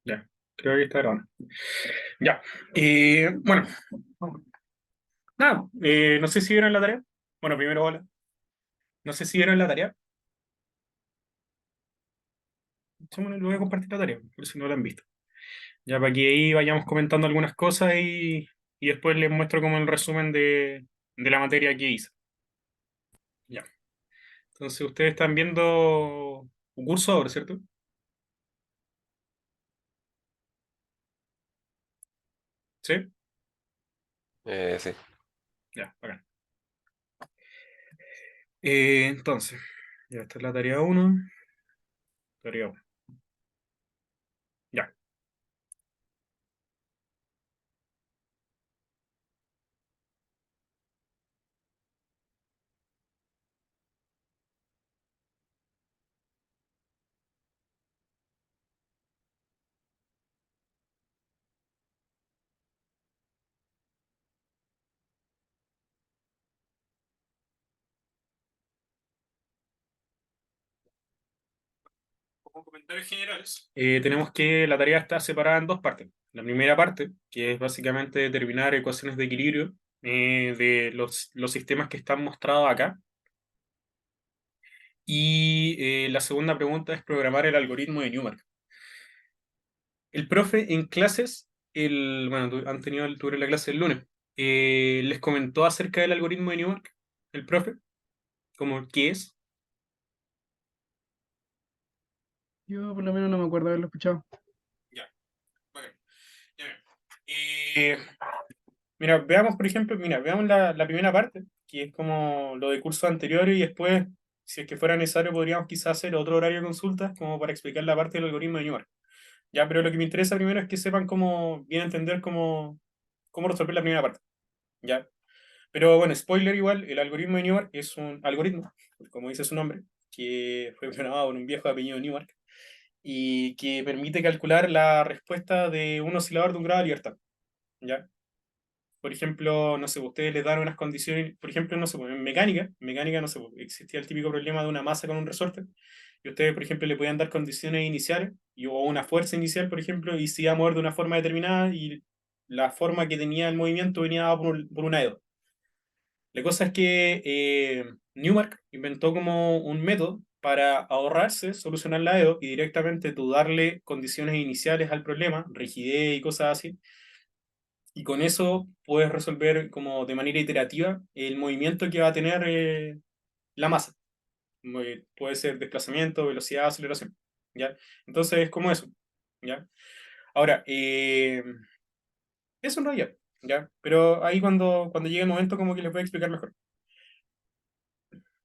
Ya, creo que está grabando. Ya. Bueno, nada, no sé si vieron la tarea. Bueno, primero, hola. No sé si vieron la tarea. Bueno, les voy a compartir la tarea, por si no la han visto. Ya para que ahí vayamos comentando algunas cosas y después les muestro como el resumen de la materia que hice. Ya. Entonces, ustedes están viendo un curso ahora, ¿cierto? ¿Sí? Sí. Ya, bacán. Entonces, ya esta es la tarea uno. Tarea 1. Ya. Como comentarios generales, tenemos que la tarea está separada en dos partes. La primera parte, que es básicamente determinar ecuaciones de equilibrio de los sistemas que están mostrados acá. Y la segunda pregunta es programar el algoritmo de Newmark. El profe en clases, bueno, tuvieron la clase el lunes, les comentó acerca del algoritmo de Newmark, el profe, como qué es. Yo por lo menos no me acuerdo haberlo escuchado. Ya, bacán. Ya, eh, Mira, veamos, por ejemplo, mira, veamos la primera parte, que es como lo de cursos anteriores, y después, si es que fuera necesario, podríamos quizás hacer otro horario de consultas como para explicar la parte del algoritmo de Newmark. Ya, pero lo que me interesa primero es que sepan cómo, bien entender cómo resolver la primera parte. Ya. Pero bueno, spoiler igual, el algoritmo de Newmark es un algoritmo, como dice su nombre, que fue programado por un viejo apellido Newmark, y que permite calcular la respuesta de un oscilador de un grado de libertad. ¿Ya? Por ejemplo, no sé, ustedes les dan unas condiciones, por ejemplo, no sé, en mecánica, no sé, existía el típico problema de una masa con un resorte, y ustedes, por ejemplo, le podían dar condiciones iniciales, o una fuerza inicial, por ejemplo, y se iba a mover de una forma determinada, y la forma que tenía el movimiento venía dada por una EDO. La cosa es que Newmark inventó como un método para ahorrarse solucionar la EDO y directamente tú darle condiciones iniciales al problema, rigidez y cosas así, y con eso puedes resolver como de manera iterativa el movimiento que va a tener la masa. Puede ser desplazamiento, velocidad, aceleración. ¿Ya? Entonces es como eso. ¿Ya? Ahora, eso en realidad. ¿Ya? Pero ahí cuando llegue el momento como que les voy a explicar mejor.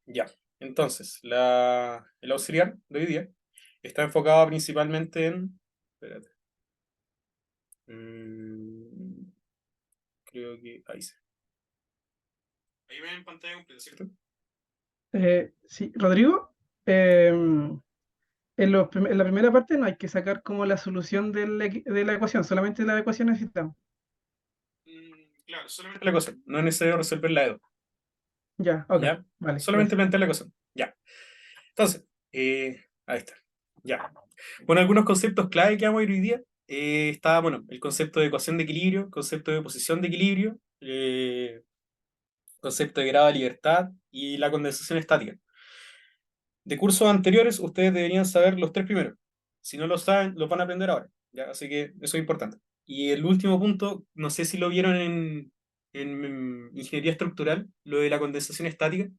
Ya. Entonces, el auxiliar de hoy día está enfocado principalmente en... Espérate. Mm, creo que ahí sí. Ahí ven en pantalla completa, ¿cierto? Sí, Rodrigo, en la primera parte no hay que sacar como la solución de la ecuación, solamente la ecuación necesitamos. Claro, solamente la cosa. No es necesario resolver la EDO. Ya, ok, ¿Ya? vale, Solamente gracias. plantear la cosa. Ya. Entonces, ahí está. Ya. Bueno, algunos conceptos clave que vamos a ir hoy día. Está, bueno, el concepto de ecuación de equilibrio, concepto de posición de equilibrio, concepto de grado de libertad y la condensación estática. De cursos anteriores, ustedes deberían saber los tres primeros. Si no lo saben, los van a aprender ahora. ¿Ya? Así que eso es importante. Y el último punto, no sé si lo vieron en ingeniería estructural, lo de la condensación estática.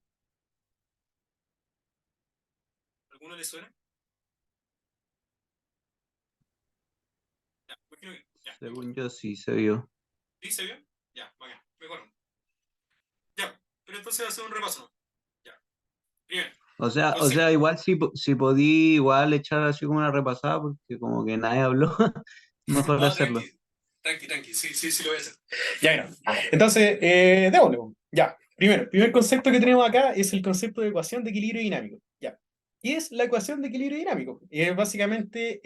¿Alguno le suena? Ya, imagino que- ya, no importa. Según yo sí se vio. ¿Sí se vio? Ya, bacán, mejor. Ya, pero entonces va a ser un repaso, ¿no? Ya, primero, O concepto. sea, igual si podí igual echar así como una repasada, porque como que nadie habló, mejor No, hacerlo. tranqui, sí lo voy a hacer. Ya, mira. Entonces, démosle, po. Ya, primero, el primer concepto que tenemos acá es el concepto de ecuación de equilibrio dinámico. Ya. ¿Qué es la ecuación de equilibrio dinámico? Es básicamente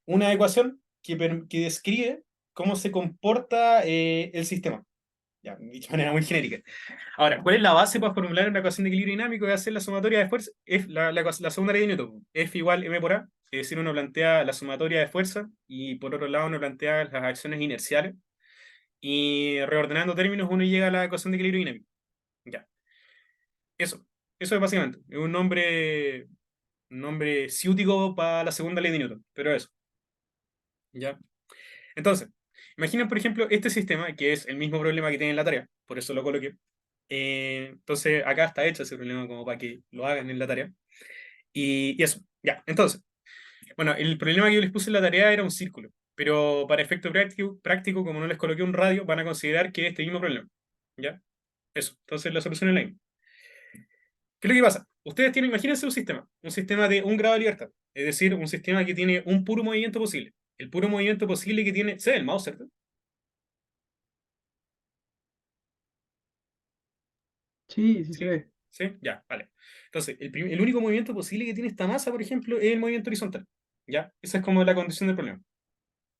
una ecuación que describe cómo se comporta el sistema. Ya, dicho de manera muy genérica. Ahora, ¿cuál es la base para formular una ecuación de equilibrio dinámico? Es hacer la sumatoria de fuerzas, es la segunda ley de Newton. F igual m por A. es decir, uno plantea la sumatoria de fuerza y por otro lado uno plantea las acciones inerciales y reordenando términos uno llega a la ecuación de equilibrio dinámico. Ya, eso. Eso es básicamente. Es un nombre ciútico para la segunda ley de Newton, pero eso. ¿Ya? Entonces, imaginen, por ejemplo, este sistema, que es el mismo problema que tiene en la tarea, por eso lo coloqué. Entonces, acá está hecho ese problema como para que lo hagan en la tarea. Y eso, ya. Entonces, bueno, el problema que yo les puse en la tarea era un círculo, pero para efecto práctico, como no les coloqué un radio, van a considerar que es este mismo problema. ¿Ya? Eso. Entonces, la solución es la misma. ¿Qué es lo que pasa? Ustedes tienen, imagínense un sistema de un grado de libertad, es decir, un sistema que tiene un puro movimiento posible. El puro movimiento posible que tiene, ¿se ve el mouse, cierto? Sí, sí se Sí, ve. sí, ya, vale. Entonces, el único movimiento posible que tiene esta masa, por ejemplo, es el movimiento horizontal. ¿Ya? Esa es como la condición del problema.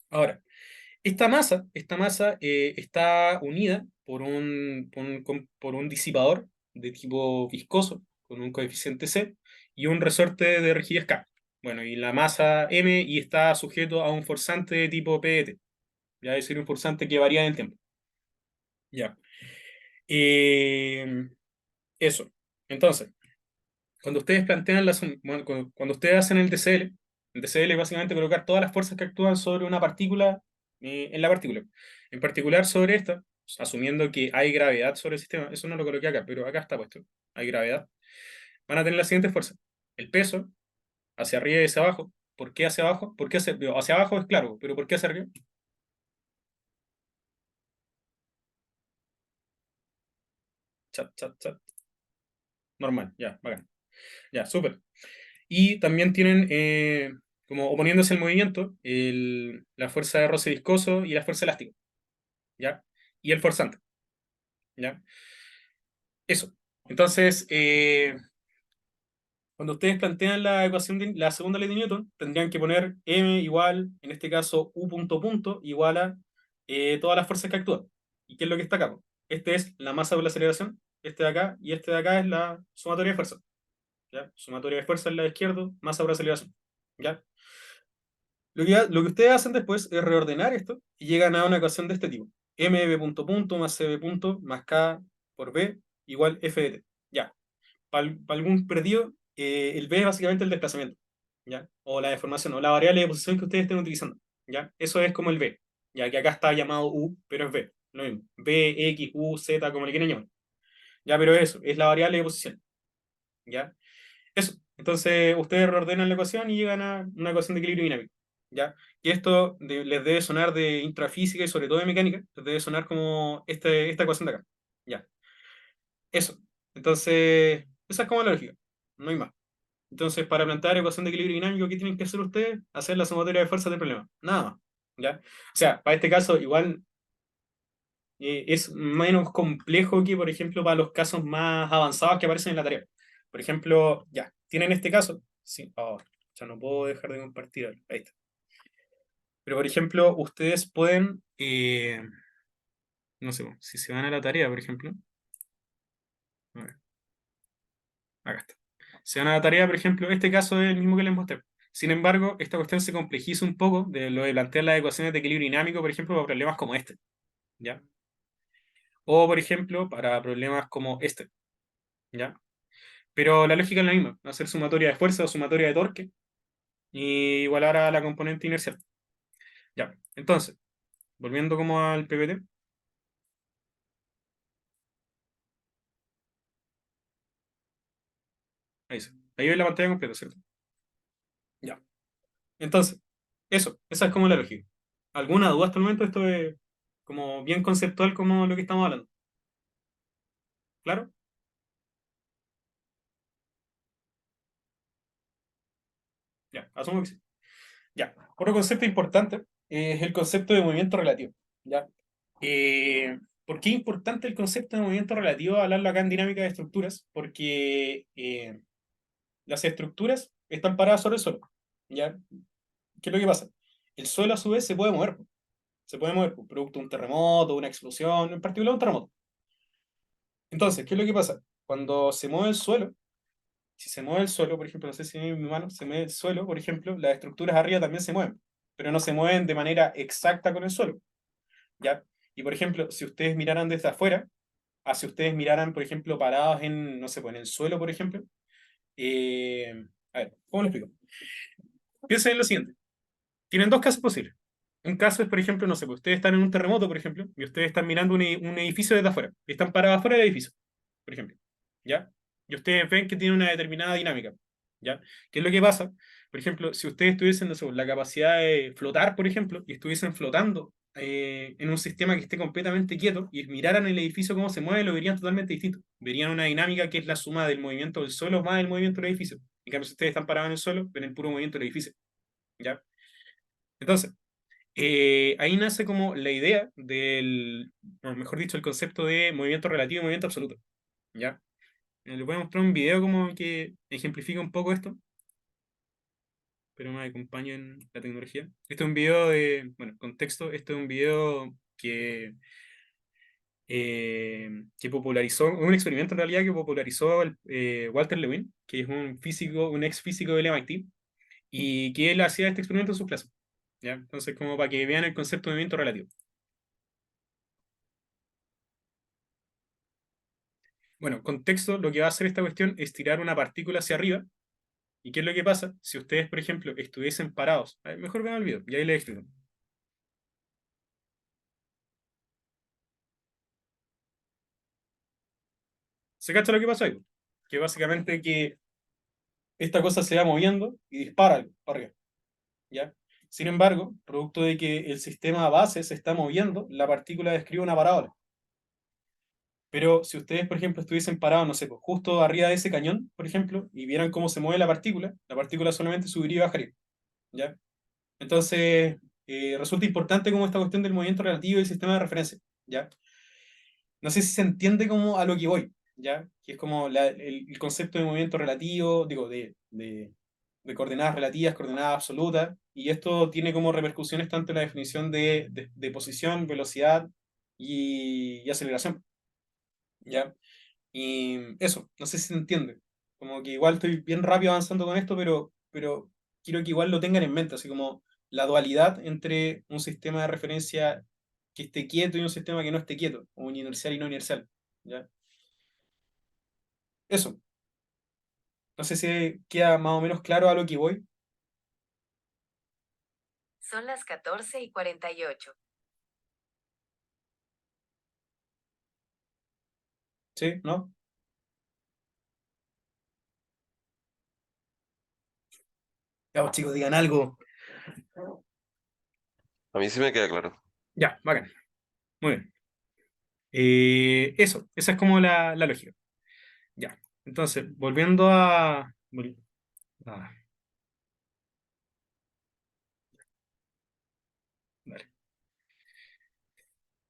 Ahora, esta masa está unida por un disipador de tipo viscoso, con un coeficiente C, y un resorte de rigidez K. Bueno, y la masa M y está sujeto a un forzante de tipo PET, ya es decir, un forzante que varía en el tiempo. Ya. Eh, Eso. Entonces, cuando ustedes plantean bueno, cuando ustedes hacen el DCL es básicamente colocar todas las fuerzas que actúan sobre una partícula en la partícula. En particular sobre esta, asumiendo que hay gravedad sobre el sistema, eso no lo coloqué acá, pero acá está puesto, hay gravedad, van a tener las siguientes fuerzas. El peso, hacia arriba y hacia abajo. ¿Por qué hacia abajo? ¿Por qué hacia abajo es claro, pero ¿por qué hacia arriba? Chat, chat, chat. Normal, ya, bacán. Ya, súper. Y también tienen, como oponiéndose el movimiento, la fuerza de roce viscoso y la fuerza elástica, ¿ya? Y el forzante, ¿ya? Eso. Entonces, cuando ustedes plantean la ecuación de la segunda ley de Newton, tendrían que poner m igual, en este caso, u punto punto, igual a todas las fuerzas que actúan. ¿Y qué es lo que está acá? Este es la masa por la aceleración, este de acá, y este de acá es la sumatoria de fuerza, ¿ya? Sumatoria de fuerza es la de izquierdo, masa por aceleración, ¿ya? Lo que ustedes hacen después es reordenar esto y llegan a una ecuación de este tipo. mb punto punto más cb punto más k por b igual f de t. Ya. Para algún perdido, el b es básicamente el desplazamiento, ¿ya? O la deformación, o la variable de posición que ustedes estén utilizando, ¿ya? Eso es como el b, ya que acá está llamado u, pero es b, lo mismo. B, x, u, z, como le quieran llamar. Ya, pero eso, es la variable de posición, ¿ya? Eso. Entonces, ustedes reordenan la ecuación y llegan a una ecuación de equilibrio dinámico. ¿Ya? Y esto les debe sonar de intrafísica y sobre todo de mecánica, les debe sonar como esta ecuación de acá. ¿Ya? Eso. Entonces, esa es como la lógica. No hay más. Entonces, para plantear ecuación de equilibrio dinámico, ¿qué tienen que hacer ustedes? Hacer la sumatoria de fuerzas del problema. Nada más. ¿Ya? O sea, para este caso, igual es menos complejo que, por ejemplo, para los casos más avanzados que aparecen en la tarea. Por ejemplo, ya, tienen este caso. Sí, oh, ya no puedo dejar de compartir. Ahí está. Pero, por ejemplo, ustedes pueden, no sé, si se van a la tarea, por ejemplo, a ver, acá está. Se van a la tarea, por ejemplo, este caso es el mismo que les mostré. Sin embargo, esta cuestión se complejiza un poco de lo de plantear las ecuaciones de equilibrio dinámico, por ejemplo, para problemas como este. ¿Ya? O, por ejemplo, para problemas como este. ¿Ya? Pero la lógica es la misma, hacer sumatoria de fuerza o sumatoria de torque y igualar a la componente inercial. Ya, entonces, volviendo como al PPT, ahí, ahí ve la pantalla completa, ¿cierto? Ya, entonces, esa es como la lógica. ¿Alguna duda hasta el momento? Esto es como bien conceptual como lo que estamos hablando. ¿Claro? Ya, asumo que sí. Ya, otro concepto importante es el concepto de movimiento relativo. ¿Ya? ¿Por qué es importante el concepto de movimiento relativo hablarlo acá en dinámica de estructuras? Porque las estructuras están paradas sobre el suelo. ¿Ya? ¿Qué es lo que pasa? El suelo a su vez se puede mover. Se puede mover por producto de un terremoto, una explosión, en particular un terremoto. Entonces, ¿qué es lo que pasa? Cuando se mueve el suelo, si se mueve el suelo, por ejemplo, no sé si en mi mano se mueve el suelo, por ejemplo, las estructuras arriba también se mueven, pero no se mueven de manera exacta con el suelo, ¿ya? Y por ejemplo, si ustedes miraran desde afuera, si ustedes miraran, por ejemplo, parados en, no sé, pues en el suelo, por ejemplo, a ver, ¿cómo lo explico? Piensen en lo siguiente. Tienen dos casos posibles. Un caso es, por ejemplo, no sé, pues ustedes están en un terremoto, por ejemplo, y ustedes están mirando un edificio desde afuera. Y están parados afuera del edificio, por ejemplo. ¿Ya? Y ustedes ven que tiene una determinada dinámica. ¿Ya? ¿Qué es lo que pasa? Por ejemplo, si ustedes tuviesen, no sé, la capacidad de flotar, por ejemplo, y estuviesen flotando en un sistema que esté completamente quieto y miraran el edificio cómo se mueve, lo verían totalmente distinto. Verían una dinámica que es la suma del movimiento del suelo más el movimiento del edificio. En cambio, si ustedes están parados en el suelo, ven el puro movimiento del edificio. ¿Ya? Entonces, ahí nace como la idea del, o mejor dicho, el concepto de movimiento relativo y movimiento absoluto. ¿Ya? Les voy a mostrar un video como que ejemplifica un poco esto, pero me acompaña en la tecnología. Este es un video de, bueno, contexto, este es un video que popularizó, un experimento en realidad que popularizó Walter Lewin, que es un físico, un ex físico del MIT, y que él hacía este experimento en sus clases. ¿Ya? Entonces, como para que vean el concepto de movimiento relativo. Bueno, contexto, lo que va a hacer esta cuestión es tirar una partícula hacia arriba. ¿Y qué es lo que pasa? Si ustedes, por ejemplo, estuviesen parados, a ver, mejor vean el video, y ahí les explico. ¿Se cacha lo que pasa ahí? Que básicamente que esta cosa se va moviendo y dispara para arriba, ¿ya? Sin embargo, producto de que el sistema base se está moviendo, la partícula describe una parábola. Pero si ustedes, por ejemplo, estuviesen parados, no sé, pues, justo arriba de ese cañón, por ejemplo, y vieran cómo se mueve la partícula solamente subiría y bajaría, ¿ya? Entonces, resulta importante como esta cuestión del movimiento relativo y el sistema de referencia, ¿ya? No sé si se entiende como a lo que voy, ¿ya? Que es como el concepto de movimiento relativo, digo, de coordenadas relativas, coordenadas absolutas, y esto tiene como repercusiones tanto en la definición de posición, velocidad y aceleración, ¿ya? Y eso, no sé si se entiende. Como que igual estoy bien rápido avanzando con esto, pero quiero que igual lo tengan en mente, así como la dualidad entre un sistema de referencia que esté quieto y un sistema que no esté quieto, o un inercial y no inercial. ¿Ya? Eso, no sé si queda más o menos claro a lo que voy. Son las 14:48. ¿Sí? ¿No? Ya, pues, chicos, digan algo. A mí sí me queda claro. Ya, bacán. Muy bien. Eso, esa es como la lógica. Ya. Entonces, volviendo a- vale.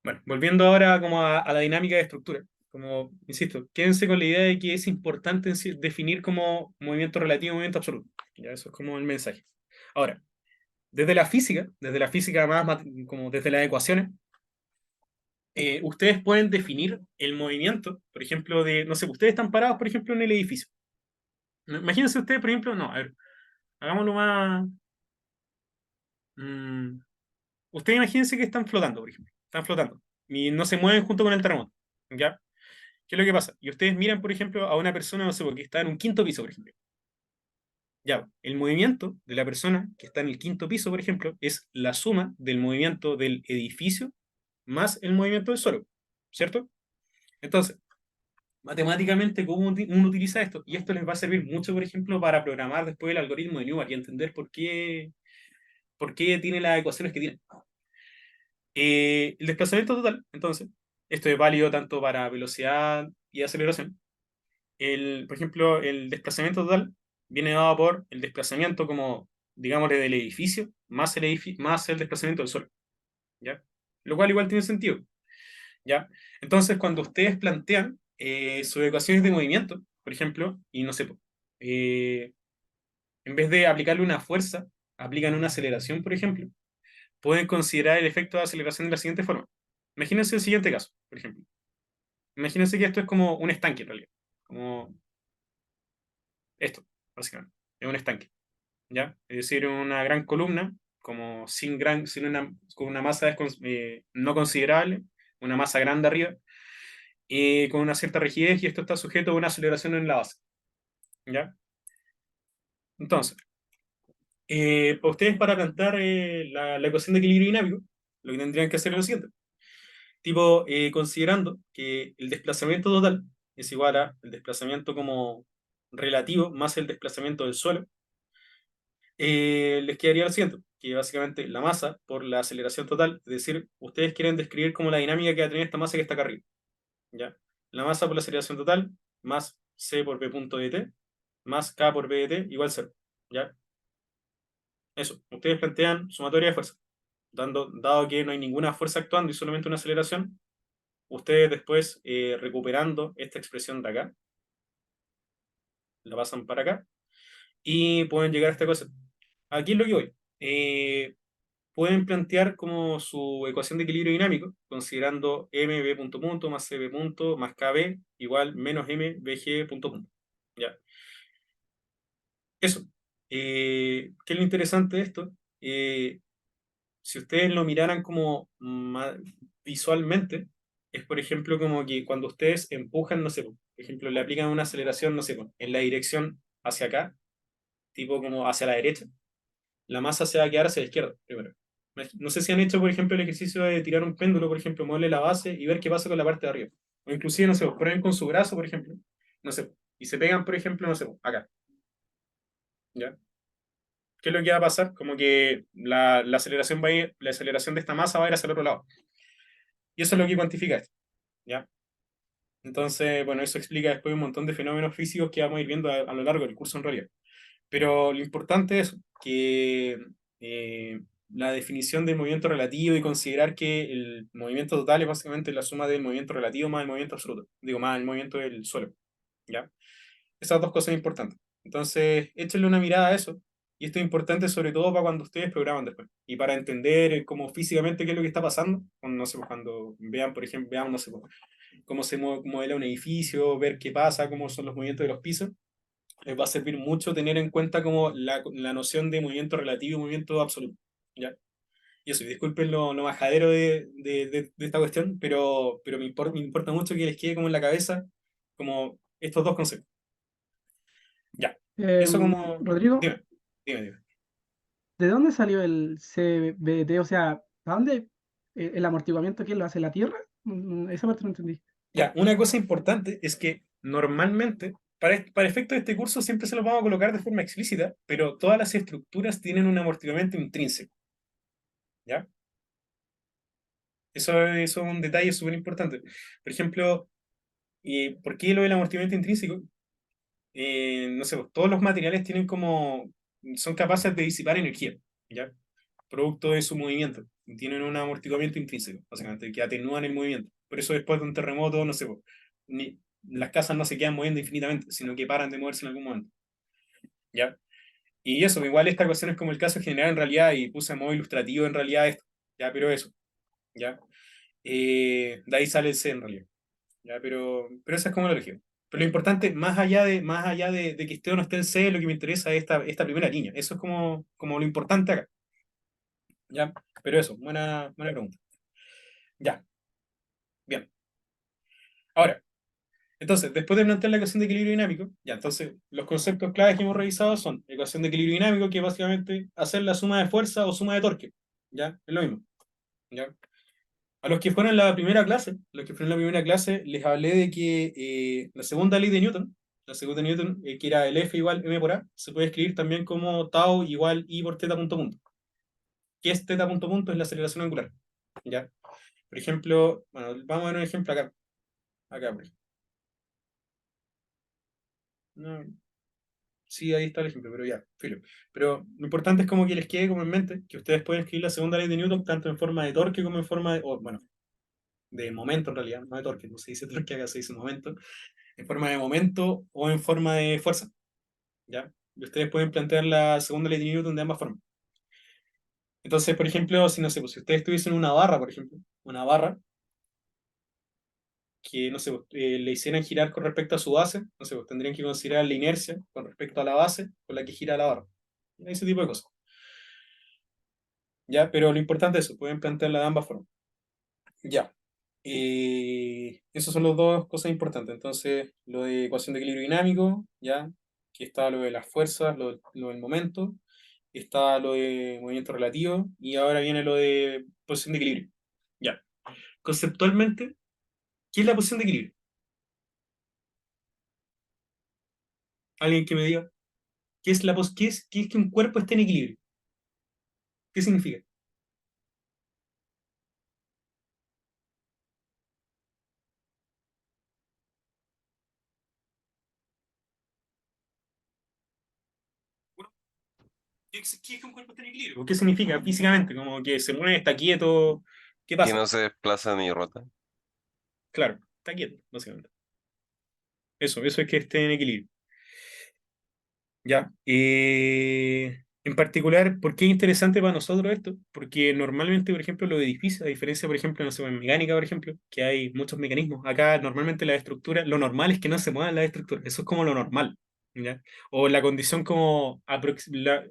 Bueno, volviendo ahora como a la dinámica de estructura. Como, insisto, quédense con la idea de que es importante definir como movimiento relativo y movimiento absoluto. Ya, eso es como el mensaje. Ahora, desde la física más como desde las ecuaciones, ustedes pueden definir el movimiento, por ejemplo, de, no sé, ustedes están parados, por ejemplo, en el edificio. Imagínense ustedes, por ejemplo, no, a ver, hagámoslo más. mm, Ustedes imagínense que están flotando, por ejemplo. Están flotando. Y no se mueven junto con el terremoto. ¿Ya? ¿Qué es lo que pasa? Y ustedes miran, por ejemplo, a una persona, no sé, porque está en un quinto piso, por ejemplo. Ya, el movimiento de la persona que está en el quinto piso, por ejemplo, es la suma del movimiento del edificio más el movimiento del suelo, ¿cierto? Entonces, matemáticamente, ¿cómo uno utiliza esto? Y esto les va a servir mucho, por ejemplo, para programar después el algoritmo de Newton y entender por qué tiene las ecuaciones que tiene. El desplazamiento total, entonces, esto es válido tanto para velocidad y aceleración. Por ejemplo, el desplazamiento total viene dado por el desplazamiento como, digámosle, del edificio más más el desplazamiento del Sol, ¿ya? Lo cual igual tiene sentido, ¿ya? Entonces, cuando ustedes plantean sus ecuaciones de movimiento, por ejemplo, y no sé, eh, en vez de aplicarle una fuerza, aplican una aceleración, por ejemplo, pueden considerar el efecto de aceleración de la siguiente forma. Imagínense el siguiente caso, por ejemplo. Imagínense que esto es como un estanque en realidad. Como esto, básicamente. Es un estanque, ¿ya? Es decir, una gran columna, como con una masa no considerable, una masa grande arriba, y con una cierta rigidez, y esto está sujeto a una aceleración en la base, ¿ya? Entonces, para ustedes, para plantear la ecuación de equilibrio dinámico, lo que tendrían que hacer es lo siguiente. Tipo, considerando que el desplazamiento total es igual a el desplazamiento como relativo más el desplazamiento del suelo, les quedaría lo siguiente, que básicamente la masa por la aceleración total, es decir, ustedes quieren describir como la dinámica que va a tener esta masa que está acá arriba, ¿ya? La masa por la aceleración total más c por b punto de t más k por b de t igual 0, ¿ya? Eso, ustedes plantean sumatoria de fuerza. Dado que no hay ninguna fuerza actuando y solamente una aceleración, ustedes después, recuperando esta expresión de acá, la pasan para acá y pueden llegar a esta cosa. Aquí es lo que voy. Pueden plantear como su ecuación de equilibrio dinámico, considerando mb punto punto más cb punto más kb igual menos mbg punto punto. Ya. Eso. ¿Qué es lo interesante de esto? Si ustedes lo miraran como visualmente, es por ejemplo como que cuando ustedes empujan, no sé, por ejemplo, le aplican una aceleración, no sé, en la dirección hacia acá, tipo como hacia la derecha, la masa se va a quedar hacia la izquierda primero. No sé si han hecho, por ejemplo, el ejercicio de tirar un péndulo, por ejemplo, moverle la base y ver qué pasa con la parte de arriba. O inclusive, no sé, prueben con su brazo, por ejemplo, no sé, y se pegan, por ejemplo, no sé, acá, ¿ya? ¿Qué es lo que va a pasar? Como que la aceleración la aceleración de esta masa va a ir hacia el otro lado. Y eso es lo que cuantifica esto, ¿ya? Entonces, bueno, eso explica después un montón de fenómenos físicos que vamos a ir viendo a lo largo del curso en realidad. Pero lo importante es que eh, la definición del movimiento relativo y considerar que el movimiento total es básicamente la suma del movimiento relativo más el movimiento absoluto, digo, más el movimiento del suelo, ¿ya? Esas dos cosas son importantes. Entonces, échenle una mirada a eso. Y esto es importante sobre todo para cuando ustedes programan después. Y para entender cómo físicamente qué es lo que está pasando. No sé, pues, cuando vean, por ejemplo, vean, no sé, pues, cómo se modela un edificio, ver qué pasa, cómo son los movimientos de los pisos, les va a servir mucho tener en cuenta como la noción de movimiento relativo y movimiento absoluto, ¿ya? Y eso, y disculpen lo majadero de esta cuestión, pero me importa mucho que les quede como en la cabeza como estos dos conceptos. Ya. Eso como... Rodrigo, Dime. ¿de dónde salió el CBT? O sea, ¿a dónde el amortiguamiento quién lo hace? ¿La Tierra? Esa parte no entendí. Ya, una cosa importante es que normalmente, para efectos de este curso, siempre se los vamos a colocar de forma explícita, pero todas las estructuras tienen un amortiguamiento intrínseco, ¿ya? Eso es un detalle súper importante. Por ejemplo, ¿por qué lo del amortiguamiento intrínseco? No sé, pues, todos los materiales tienen como, son capaces de disipar energía, ¿ya? Producto de su movimiento. Tienen un amortiguamiento intrínseco, básicamente, que atenúan el movimiento. Por eso después de un terremoto, no sé, pues, las casas no se quedan moviendo infinitamente, sino que paran de moverse en algún momento, ¿ya? Y eso, igual esta ecuación es como el caso general en realidad, y puse a modo ilustrativo en realidad esto, ¿ya? Pero eso, ¿ya? De ahí sale el C en realidad. ¿Ya? Pero esa es como la región. Pero lo importante, más allá de que esté o no esté el C, lo que me interesa es esta primera línea. Eso es como lo importante acá. ¿Ya? Pero eso, buena pregunta. Ya, bien. Ahora, entonces, después de plantear la ecuación de equilibrio dinámico, ya, entonces, los conceptos claves que hemos revisado son ecuación de equilibrio dinámico, que es básicamente hacer la suma de fuerza o suma de torque. ¿Ya? Es lo mismo. ¿Ya? A los que fueron en la primera clase, los que fueron en la primera clase, les hablé de que la segunda ley de Newton, que era el F igual M por A, se puede escribir también como tau igual I por teta punto punto. ¿Qué es teta punto punto? Es la aceleración angular. ¿Ya? Por ejemplo, bueno, vamos a ver un ejemplo acá. Acá, por ejemplo. No, sí, ahí está el ejemplo, pero ya, filo. Pero lo importante es como que les quede como en mente que ustedes pueden escribir la segunda ley de Newton tanto en forma de torque como en forma de, o, bueno, de momento en realidad, no de torque, no se dice torque, acá se dice momento, en forma de momento o en forma de fuerza, ¿ya? Y ustedes pueden plantear la segunda ley de Newton de ambas formas. Entonces, por ejemplo, si no sé, pues, si ustedes tuviesen una barra, por ejemplo, una barra, que, no sé, le hicieran girar con respecto a su base, no sé, tendrían que considerar la inercia con respecto a la base con la que gira la barra. Ese tipo de cosas. ¿Ya? Pero lo importante es eso, pueden plantearla de ambas formas. Ya. Esas son las dos cosas importantes. Entonces, lo de ecuación de equilibrio dinámico, ¿ya? Que está lo de las fuerzas, lo del momento, está lo de movimiento relativo, y ahora viene lo de posición de equilibrio. Ya. Conceptualmente, ¿qué es la posición de equilibrio? Alguien que me diga, ¿qué es qué es que un cuerpo esté en equilibrio? ¿Qué significa? Bueno, qué es que un cuerpo esté en equilibrio? ¿Qué significa físicamente? Como que se mueve, está quieto. ¿Qué Que pasa? no se desplaza ni rota. Claro, está quieto, básicamente. Eso es que esté en equilibrio. Ya. En particular, ¿por qué es interesante para nosotros esto? Porque normalmente, por ejemplo, los edificios, a diferencia, por ejemplo, no sé, en mecánica, por ejemplo, que hay muchos mecanismos, acá normalmente la estructura, lo normal es que no se muevan las estructuras, eso es como lo normal, ¿ya? O la condición como,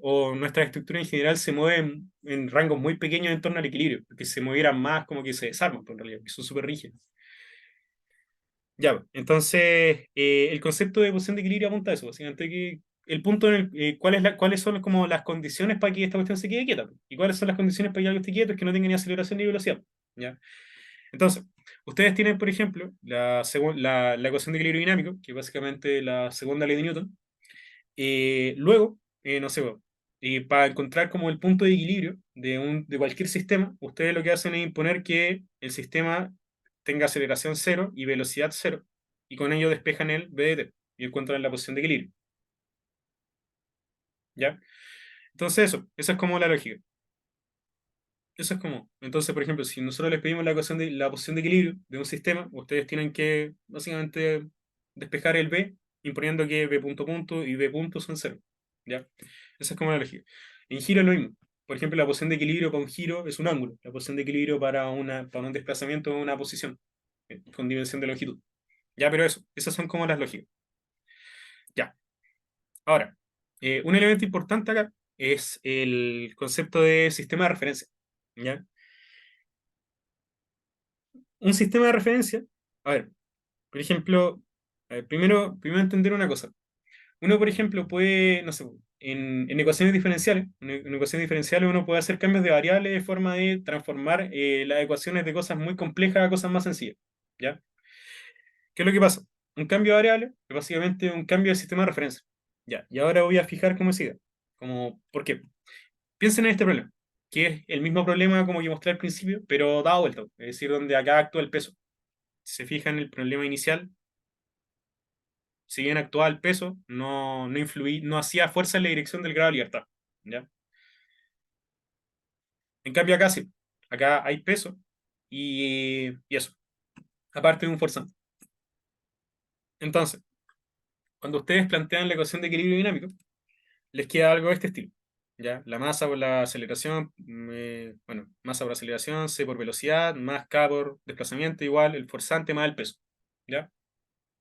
o nuestra estructura en general se mueve en rangos muy pequeños en torno al equilibrio, porque si se movieran más, como que se desarman, pues, en realidad, porque son súper rígidos. Ya, pues, entonces el concepto de posición de equilibrio apunta a eso, básicamente que el punto en cuáles son como las condiciones para que esta cuestión se quede quieta, pues, y cuáles son las condiciones para que algo esté quieto, es que no tenga ni aceleración ni velocidad, ¿ya? Entonces, ustedes tienen, por ejemplo, la ecuación de equilibrio dinámico, que es básicamente la segunda ley de Newton. Luego, no sé, pues, para encontrar como el punto de equilibrio de cualquier sistema, ustedes lo que hacen es imponer que el sistema tenga aceleración cero y velocidad cero, y con ello despejan el BDT y encuentran la posición de equilibrio. ¿Ya? Entonces eso es como la lógica. Eso es como, entonces, por ejemplo, si nosotros les pedimos la posición de equilibrio de un sistema, ustedes tienen que básicamente despejar el B, imponiendo que B punto punto y B punto son cero. ¿Ya? Esa es como la lógica. En giro es lo mismo. Por ejemplo, la posición de equilibrio para un giro es un ángulo. La posición de equilibrio para un desplazamiento es una posición con dimensión de longitud. Ya, pero esas son como las lógicas. Ya. Ahora, un elemento importante acá es el concepto de sistema de referencia. ¿Ya? Un sistema de referencia, a ver, por ejemplo, a ver, primero entender una cosa. Uno, por ejemplo, puede, no sé, en en ecuaciones diferenciales uno puede hacer cambios de variables de forma de transformar las ecuaciones de cosas muy complejas a cosas más sencillas. ¿Ya? ¿Qué es lo que pasa? Un cambio de variable es básicamente un cambio de sistema de referencia. Ya, y ahora voy a fijar cómo sigue. ¿Por qué? Piensen en este problema, que es el mismo problema como que mostré al principio, pero dado vuelta, es decir, donde acá actúa el peso. Si se fijan, el problema inicial, si bien actuaba el peso, no hacía fuerza en la dirección del grado de libertad. ¿Ya? En cambio acá sí, acá hay peso y eso, aparte de un forzante. Entonces, cuando ustedes plantean la ecuación de equilibrio dinámico, les queda algo de este estilo. ¿Ya? La masa por la aceleración, bueno, masa por aceleración, c por velocidad, más k por desplazamiento, igual el forzante más el peso. ¿Ya?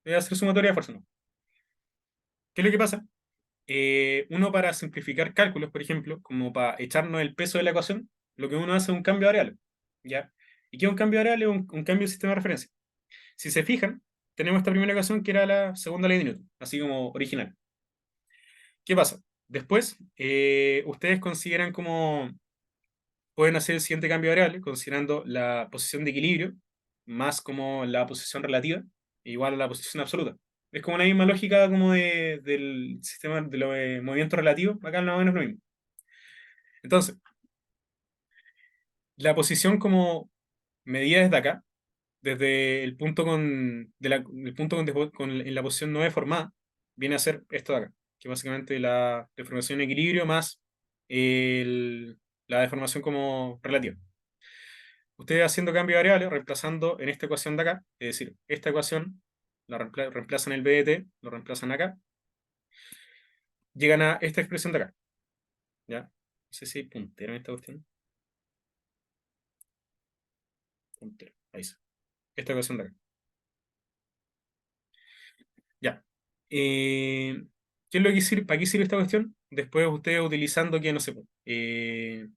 Voy a hacer sumatoria de fuerza, ¿no? ¿Qué es lo que pasa? Uno para simplificar cálculos, por ejemplo, como para echarnos el peso de la ecuación, lo que uno hace es un cambio de variable. ¿Ya? ¿Y qué es un cambio de variable? Un cambio de sistema de referencia. Si se fijan, tenemos esta primera ecuación que era la segunda ley de Newton, así como original. ¿Qué pasa? Después, ustedes consideran como pueden hacer el siguiente cambio de variable, considerando la posición de equilibrio más como la posición relativa, igual a la posición absoluta. Es como la misma lógica como del sistema de los movimientos relativos, acá más o menos lo mismo. Entonces, la posición como medida desde acá, desde el punto el punto en la posición no deformada, viene a ser esto de acá, que básicamente la deformación en equilibrio más la deformación como relativa. Ustedes haciendo cambio de variable, reemplazando en esta ecuación de acá, es decir, esta ecuación la reemplazan el BDT, lo reemplazan acá, llegan a esta expresión de acá. ¿Ya? No sé si hay puntero en esta cuestión. Puntero, ahí está. Esta ecuación de acá. Eh, ¿Qué es lo que sirve? ¿Para qué sirve esta cuestión? Después ustedes utilizando que, no sé, po, el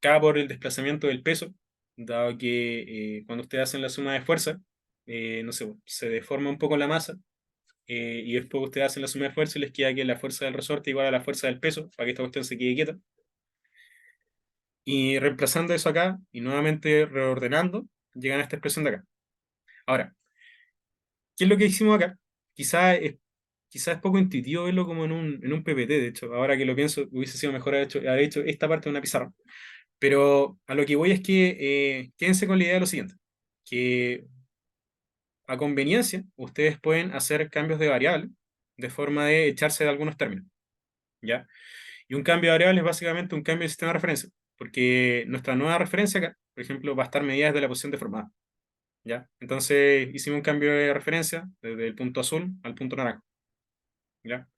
K por el desplazamiento del peso, dado que cuando ustedes hacen la suma de fuerza, no sé, po, se deforma un poco la masa, y después ustedes hacen la suma de fuerza y les queda que la fuerza del resorte igual a la fuerza del peso, para que esta cuestión se quede quieta. Y reemplazando eso acá y nuevamente reordenando, llegan a esta expresión de acá. Ahora, ¿qué es lo que hicimos acá? Quizá es poco intuitivo verlo como en un PPT, de hecho. Ahora que lo pienso, hubiese sido mejor haber hecho esta parte de una pizarra. Pero a lo que voy es que quédense con la idea de lo siguiente, que a conveniencia ustedes pueden hacer cambios de variable de forma de echarse de algunos términos, ¿ya? Y un cambio de variable es básicamente un cambio de sistema de referencia, porque nuestra nueva referencia acá, por ejemplo, va a estar medida desde la posición deformada, ¿ya? Entonces hicimos un cambio de referencia desde el punto azul al punto naranja, ¿ya?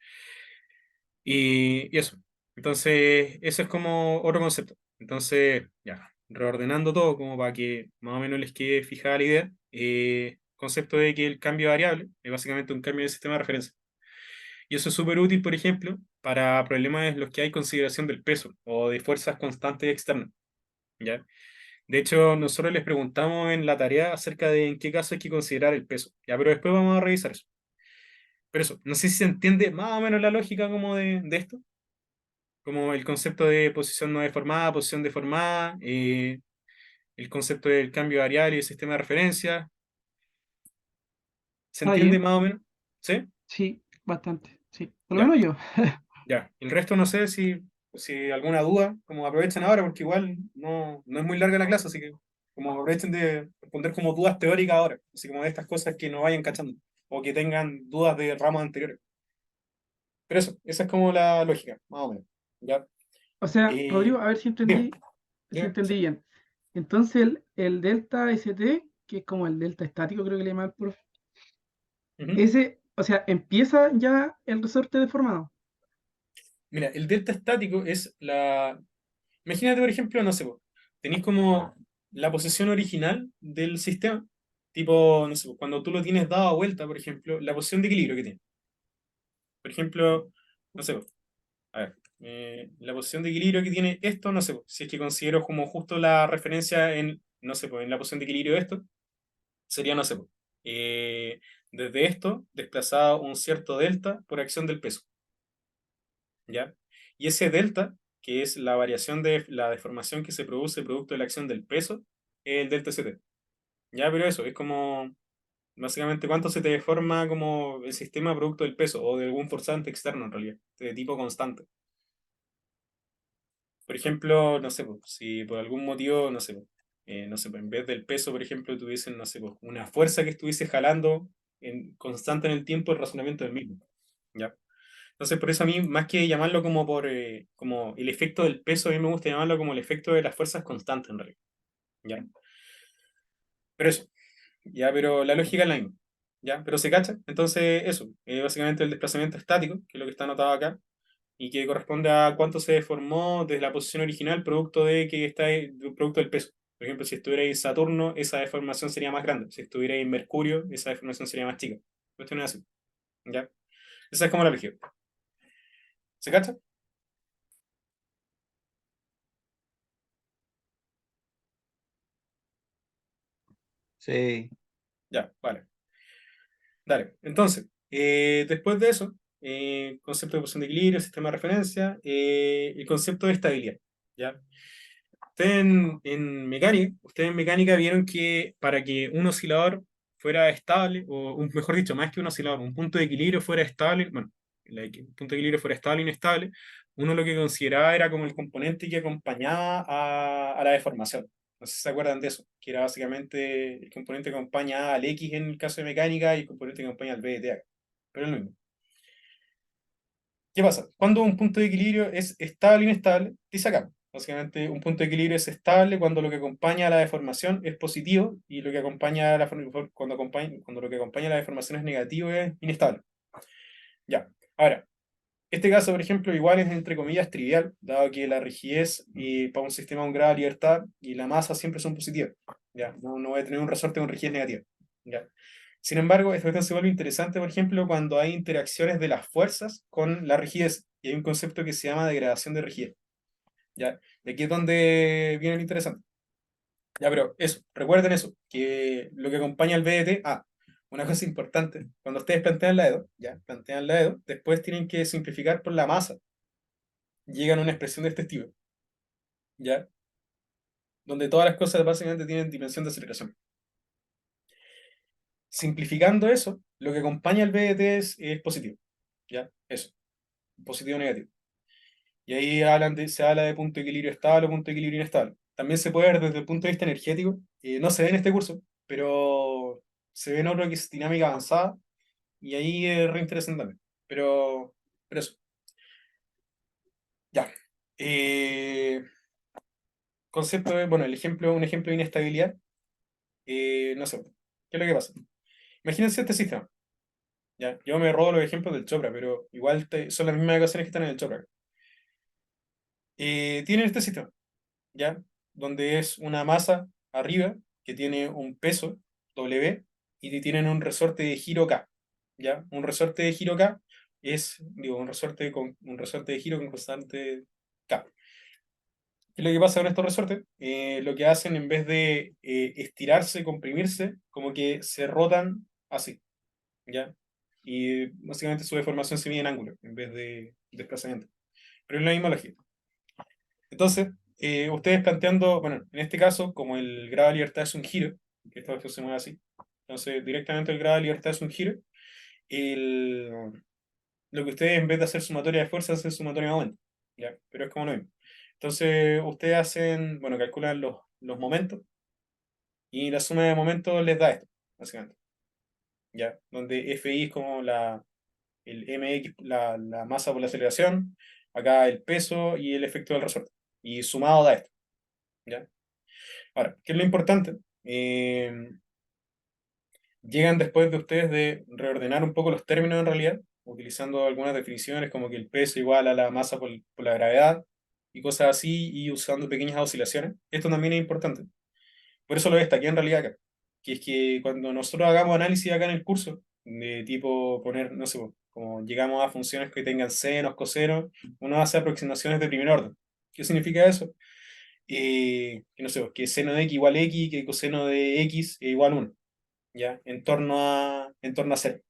Y eso. Entonces, eso es como otro concepto. Entonces, ya, reordenando todo como para que más o menos les quede fijada la idea. Concepto de que el cambio de variable es básicamente un cambio del sistema de referencia. Y eso es súper útil, por ejemplo, para problemas en los que hay consideración del peso o de fuerzas constantes externas, ¿ya? De hecho, nosotros les preguntamos en la tarea acerca de en qué caso hay que considerar el peso, ¿ya? Pero después vamos a revisar eso. Pero eso, no sé si se entiende más o menos la lógica como de esto. Como el concepto de posición no deformada, posición deformada, el concepto del cambio de variable y el sistema de referencia. ¿Se Está entiende bien, más o menos? ¿Sí? sí, bastante, sí. Por lo Ya, menos yo. ya. El resto no sé si alguna duda, como aprovechen ahora, porque igual no es muy larga la clase, así que como aprovechen de responder como dudas teóricas ahora, así como de estas cosas que no vayan cachando, o que tengan dudas de ramos anteriores. Pero eso, esa es como la lógica, más o menos. ¿Ya? O sea, Eh, Rodrigo, a ver si Dime, si dime, entendí sí. bien. Entonces el delta ST, que es como el delta estático, creo que le llama el profe, Ujú. ese, o sea, empieza ya el resorte deformado. Mira, el delta estático es la. Imagínate, por ejemplo, no sé, po, tenéis como la posición original del sistema, tipo, no sé, po, cuando tú lo tienes dado a vuelta, por ejemplo, la posición de equilibrio que tiene. Por ejemplo, no sé, po, a ver, la posición de equilibrio que tiene esto, no sé, po, si es que considero como justo la referencia en, no sé, pues en la posición de equilibrio de esto, sería, no sé, po, eh, desde esto, desplazado un cierto delta por acción del peso. ¿Ya? Y ese delta, que es la variación de la deformación que se produce producto de la acción del peso, es el delta CT. ¿Ya? Pero eso, es como básicamente cuánto se te deforma como el sistema producto del peso o de algún forzante externo en realidad, de tipo constante. Por ejemplo, no sé, pues, si por algún motivo, no sé, pues, no sé, pues, en vez del peso, por ejemplo, tuviesen, no sé, pues, una fuerza que estuviese jalando constante en el tiempo, el razonamiento del mismo. ¿Ya? Entonces, por eso a mí, más que llamarlo como el efecto del peso, a mí me gusta llamarlo como el efecto de las fuerzas constantes, en realidad. ¿Ya? Pero eso, ya, pero la lógica es la misma. ¿Ya? Pero se cacha. Entonces, eso, básicamente el desplazamiento estático, que es lo que está anotado acá, y que corresponde a cuánto se deformó desde la posición original, producto de que está producto del peso. Por ejemplo, si estuviera en Saturno, esa deformación sería más grande. Si estuviera en Mercurio, esa deformación sería más chica. Cuestiones así. ¿Ya? Esa es como la lógica. ¿Se cacha? Sí. Ya, vale. Dale, entonces, después de eso, concepto de posición de equilibrio, sistema de referencia, el concepto de estabilidad, ¿ya? Ustedes en mecánica vieron que para que un oscilador fuera estable, o mejor dicho, más que un oscilador, un punto de equilibrio fuera estable, bueno, un punto de equilibrio fuera estable o inestable, uno lo que consideraba era como el componente que acompañaba a la deformación. No sé si se acuerdan de eso, que era básicamente el componente que acompaña al X en el caso de mecánica y el componente que acompaña al B de acá. Pero es lo mismo. ¿Qué pasa? Cuando un punto de equilibrio es estable o inestable, dice acá. Básicamente, un punto de equilibrio es estable cuando lo que acompaña a la deformación es positivo y lo que acompaña a cuando lo que acompaña a la deformación es negativo es inestable. Ya. Ahora, este caso, por ejemplo, igual es entre comillas trivial, dado que la rigidez para un sistema de un grado de libertad y la masa siempre son positivas. Ya. No voy a tener un resorte con rigidez negativa. Ya. Sin embargo, esta cuestión se vuelve interesante, por ejemplo, cuando hay interacciones de las fuerzas con la rigidez. Y hay un concepto que se llama degradación de rigidez. ¿Ya? Y aquí es donde viene lo interesante. Ya, pero eso, recuerden eso, que lo que acompaña al BDT, una cosa importante, cuando ustedes plantean la EDO, ya, plantean la EDO, después tienen que simplificar por la masa. Llegan a una expresión de este estilo, ¿ya? Donde todas las cosas básicamente tienen dimensión de aceleración. Simplificando eso, lo que acompaña al BDT es positivo, ¿ya? Eso, positivo o negativo. Y ahí se habla de punto de equilibrio estable o punto de equilibrio inestable. También se puede ver desde el punto de vista energético, no se ve en este curso, pero se ve en otro que es dinámica avanzada, y ahí es re interesante también. Pero eso, ya. Eh, concepto de, bueno, un ejemplo de inestabilidad, no sé, ¿qué es lo que pasa? Imagínense este sistema, ¿ya? Yo me robo los ejemplos del Chopra, pero igual son las mismas ecuaciones que están en el Chopra. Tienen este sistema, ¿ya? Donde es una masa arriba que tiene un peso W y tienen un resorte de giro K, ¿ya? Un resorte de giro K digo, un resorte de giro con constante K. ¿Qué es lo que pasa con estos resortes? Lo que hacen en vez de estirarse, comprimirse, como que se rotan así, ¿ya? Y básicamente su deformación se mide en ángulo en vez de desplazamiento. Pero es la misma lógica. Entonces, ustedes planteando, bueno, en este caso, como el grado de libertad es un giro, que esto se mueve así, entonces directamente el grado de libertad es un giro, el, lo que ustedes en vez de hacer sumatoria de fuerzas, hacen sumatoria de momento, ¿ya? Pero es como lo mismo. Entonces, ustedes hacen, bueno, calculan los momentos y la suma de momentos les da esto, básicamente, ¿ya? Donde FI es como el MX, la masa por la aceleración, acá el peso y el efecto del resorte. Y sumado da esto, ¿ya? Ahora, ¿qué es lo importante? Llegan después de ustedes de reordenar un poco los términos en realidad, utilizando algunas definiciones como que el peso igual a la masa por la gravedad y cosas así, y usando pequeñas oscilaciones. Esto también es importante. Por eso lo destaqué en realidad acá. Que es que cuando nosotros hagamos análisis acá en el curso, de tipo poner, no sé, como llegamos a funciones que tengan senos, cosenos, uno hace aproximaciones de primer orden. ¿Qué significa eso? Que no sé, que seno de x igual x, que coseno de x es igual 1, ¿ya? En torno a cero,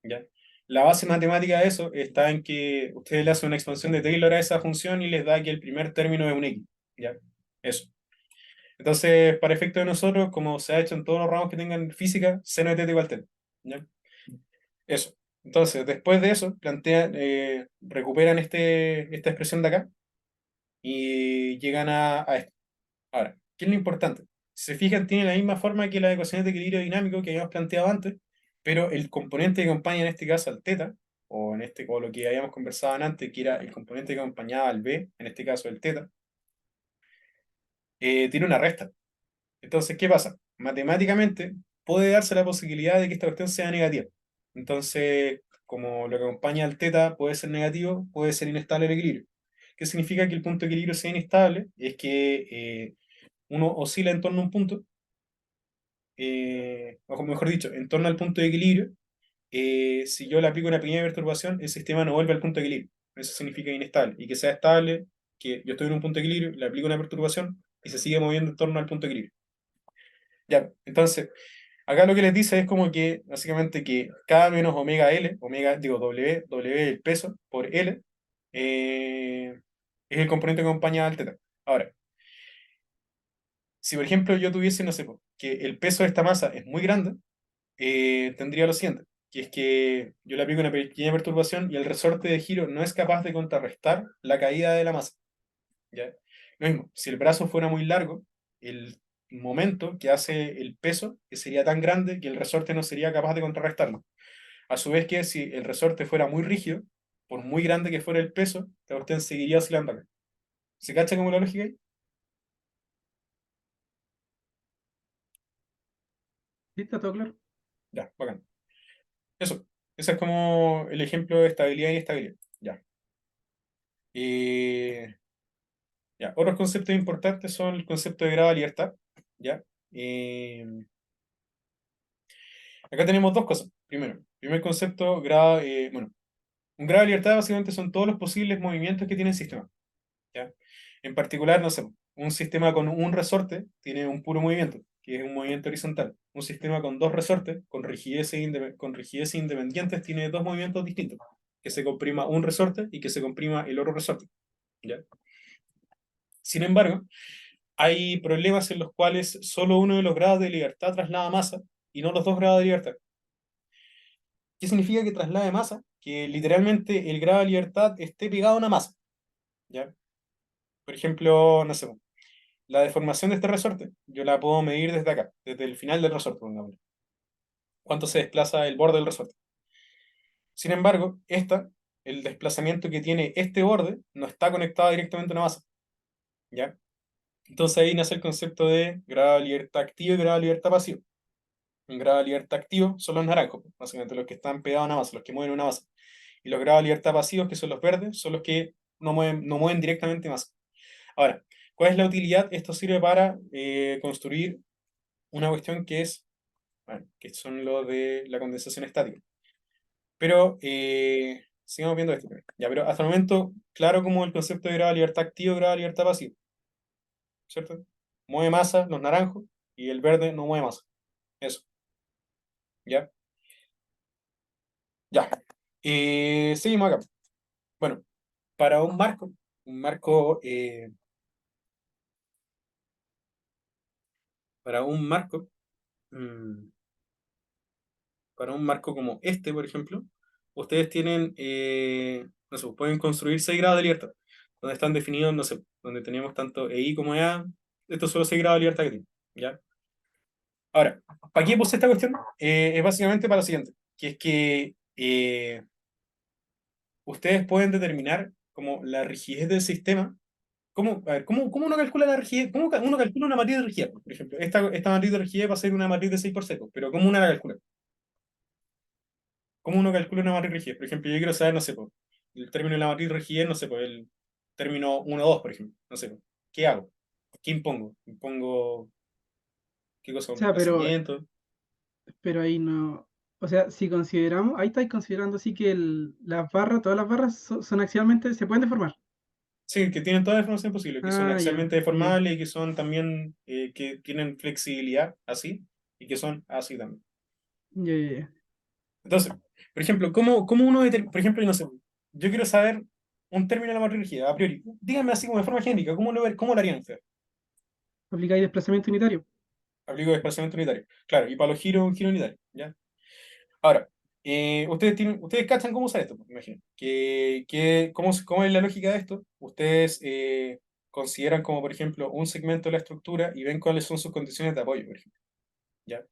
¿ya? La base matemática de eso está en que ustedes le hacen una expansión de Taylor a esa función y les da que el primer término es un x, ¿ya? Eso. Entonces, para efecto de nosotros, como se ha hecho en todos los ramos que tengan física, seno de teta igual teta, ¿ya? Eso. Entonces, después de eso, recuperan esta expresión de acá y llegan a esto. Ahora, ¿qué es lo importante? Si se fijan, tiene la misma forma que las ecuaciones de equilibrio dinámico que habíamos planteado antes, pero el componente que acompaña en este caso al teta, o lo que habíamos conversado antes, que era el componente que acompañaba al b, en este caso el teta, tiene una resta. Entonces, ¿qué pasa? Matemáticamente puede darse la posibilidad de que esta cuestión sea negativa. Entonces, como lo que acompaña al teta puede ser negativo, puede ser inestable el equilibrio. ¿Qué significa que el punto de equilibrio sea inestable? Es que uno oscila en torno a un punto, o mejor dicho, en torno al punto de equilibrio. Si yo le aplico una pequeña perturbación, el sistema no vuelve al punto de equilibrio. Eso significa inestable. Y que sea estable, que yo estoy en un punto de equilibrio, le aplico una perturbación y se sigue moviendo en torno al punto de equilibrio. Ya, entonces, acá lo que les dice es como que, básicamente, que K menos omega L, digo, W el peso por L, es el componente que acompaña al teta. Ahora, si por ejemplo yo tuviese, no sé, que el peso de esta masa es muy grande, tendría lo siguiente, que es que yo le aplico una pequeña perturbación y el resorte de giro no es capaz de contrarrestar la caída de la masa, ¿ya? Lo mismo, si el brazo fuera muy largo, el momento que hace el peso que sería tan grande que el resorte no sería capaz de contrarrestarlo. A su vez que si el resorte fuera muy rígido, por muy grande que fuera el peso, la cuestión seguiría oscilando acá. ¿Se cacha como la lógica ahí? ¿Sí? ¿Está todo claro? Ya, bacán. Eso. Ese es como el ejemplo de estabilidad y inestabilidad. Ya. Eh, ya. Otros conceptos importantes son el concepto de grado de libertad. ¿Ya? Acá tenemos dos cosas. Primero, primer concepto, bueno, un grado de libertad básicamente son todos los posibles movimientos que tiene el sistema. ¿Ya? En particular, no sé, un sistema con un resorte tiene un puro movimiento, que es un movimiento horizontal. Un sistema con dos resortes, con rigidez independientes, tiene dos movimientos distintos, que se comprima un resorte y que se comprima el otro resorte. ¿Ya? Sin embargo, hay problemas en los cuales solo uno de los grados de libertad traslada masa y no los dos grados de libertad. ¿Qué significa que traslade masa? Que literalmente el grado de libertad esté pegado a una masa. ¿Ya? Por ejemplo, no sé, la deformación de este resorte, yo la puedo medir desde acá, desde el final del resorte, pongámosle. ¿Cuánto se desplaza el borde del resorte? Sin embargo, el desplazamiento que tiene este borde, no está conectado directamente a una masa. ¿Ya? Entonces ahí nace el concepto de grado de libertad activo y grado de libertad pasivo. Un grado de libertad activo son los naranjos, básicamente los que están pegados a una masa, los que mueven una masa. Y los grados de libertad pasivos, que son los verdes, son los que no mueven directamente masa. Ahora, ¿cuál es la utilidad? Esto sirve para construir una cuestión que es, bueno, que son lo de la condensación estática. Pero sigamos viendo esto. Ya, pero hasta el momento, claro como el concepto de grado de libertad activo y grado de libertad pasivo, ¿cierto? Mueve masa los naranjos y el verde no mueve masa. Eso, ¿ya? Ya. Seguimos acá. Bueno, para un marco, para un marco, mm, para un marco como este, por ejemplo, ustedes tienen, no sé, pueden construir 6 grados de libertad, donde están definidos, no sé, donde tenemos tanto EI como EA, estos son los 6 grados de libertad que tienen, ¿ya? Ahora, ¿para qué puse esta cuestión? Es básicamente para lo siguiente, que es que ustedes pueden determinar como la rigidez del sistema. A ver, ¿cómo uno calcula la rigidez? Uno calcula una matriz de rigidez? Por ejemplo, esta matriz de rigidez va a ser una matriz de 6 por 6, pero ¿cómo uno la calcula? ¿Cómo uno calcula una matriz de rigidez? Por ejemplo, yo quiero saber, no sé, po, el término de la matriz de rigidez, no sé, po, el término 1 2 por ejemplo. No sé, po, ¿qué hago? ¿Qué impongo? ¿Impongo qué cosa? O ¿Un sea, desplazamiento? pero ahí no. O sea, si consideramos, ahí estáis considerando sí que las barras, todas las barras son axialmente, se pueden deformar. Sí, que tienen toda la información posible, que son Ah, ya, axialmente ya, deformables y que son también, que tienen flexibilidad así, y que son así también. ya, ya, ya. Entonces, por ejemplo, ¿cómo uno determina? Por ejemplo, no sé, yo quiero saber un término de la matriz rígida, a priori. Díganme así como de forma genérica, cómo lo harían ustedes? Aplicáis desplazamiento unitario. Aplico desplazamiento unitario. Claro, y para los giros, un giro unitario, ¿ya? Ahora, ustedes cachan cómo usar esto, pues, me imagino. ¿Cómo es la lógica de esto? Ustedes consideran como, por ejemplo, un segmento de la estructura y ven cuáles son sus condiciones de apoyo, por ejemplo, ¿ya?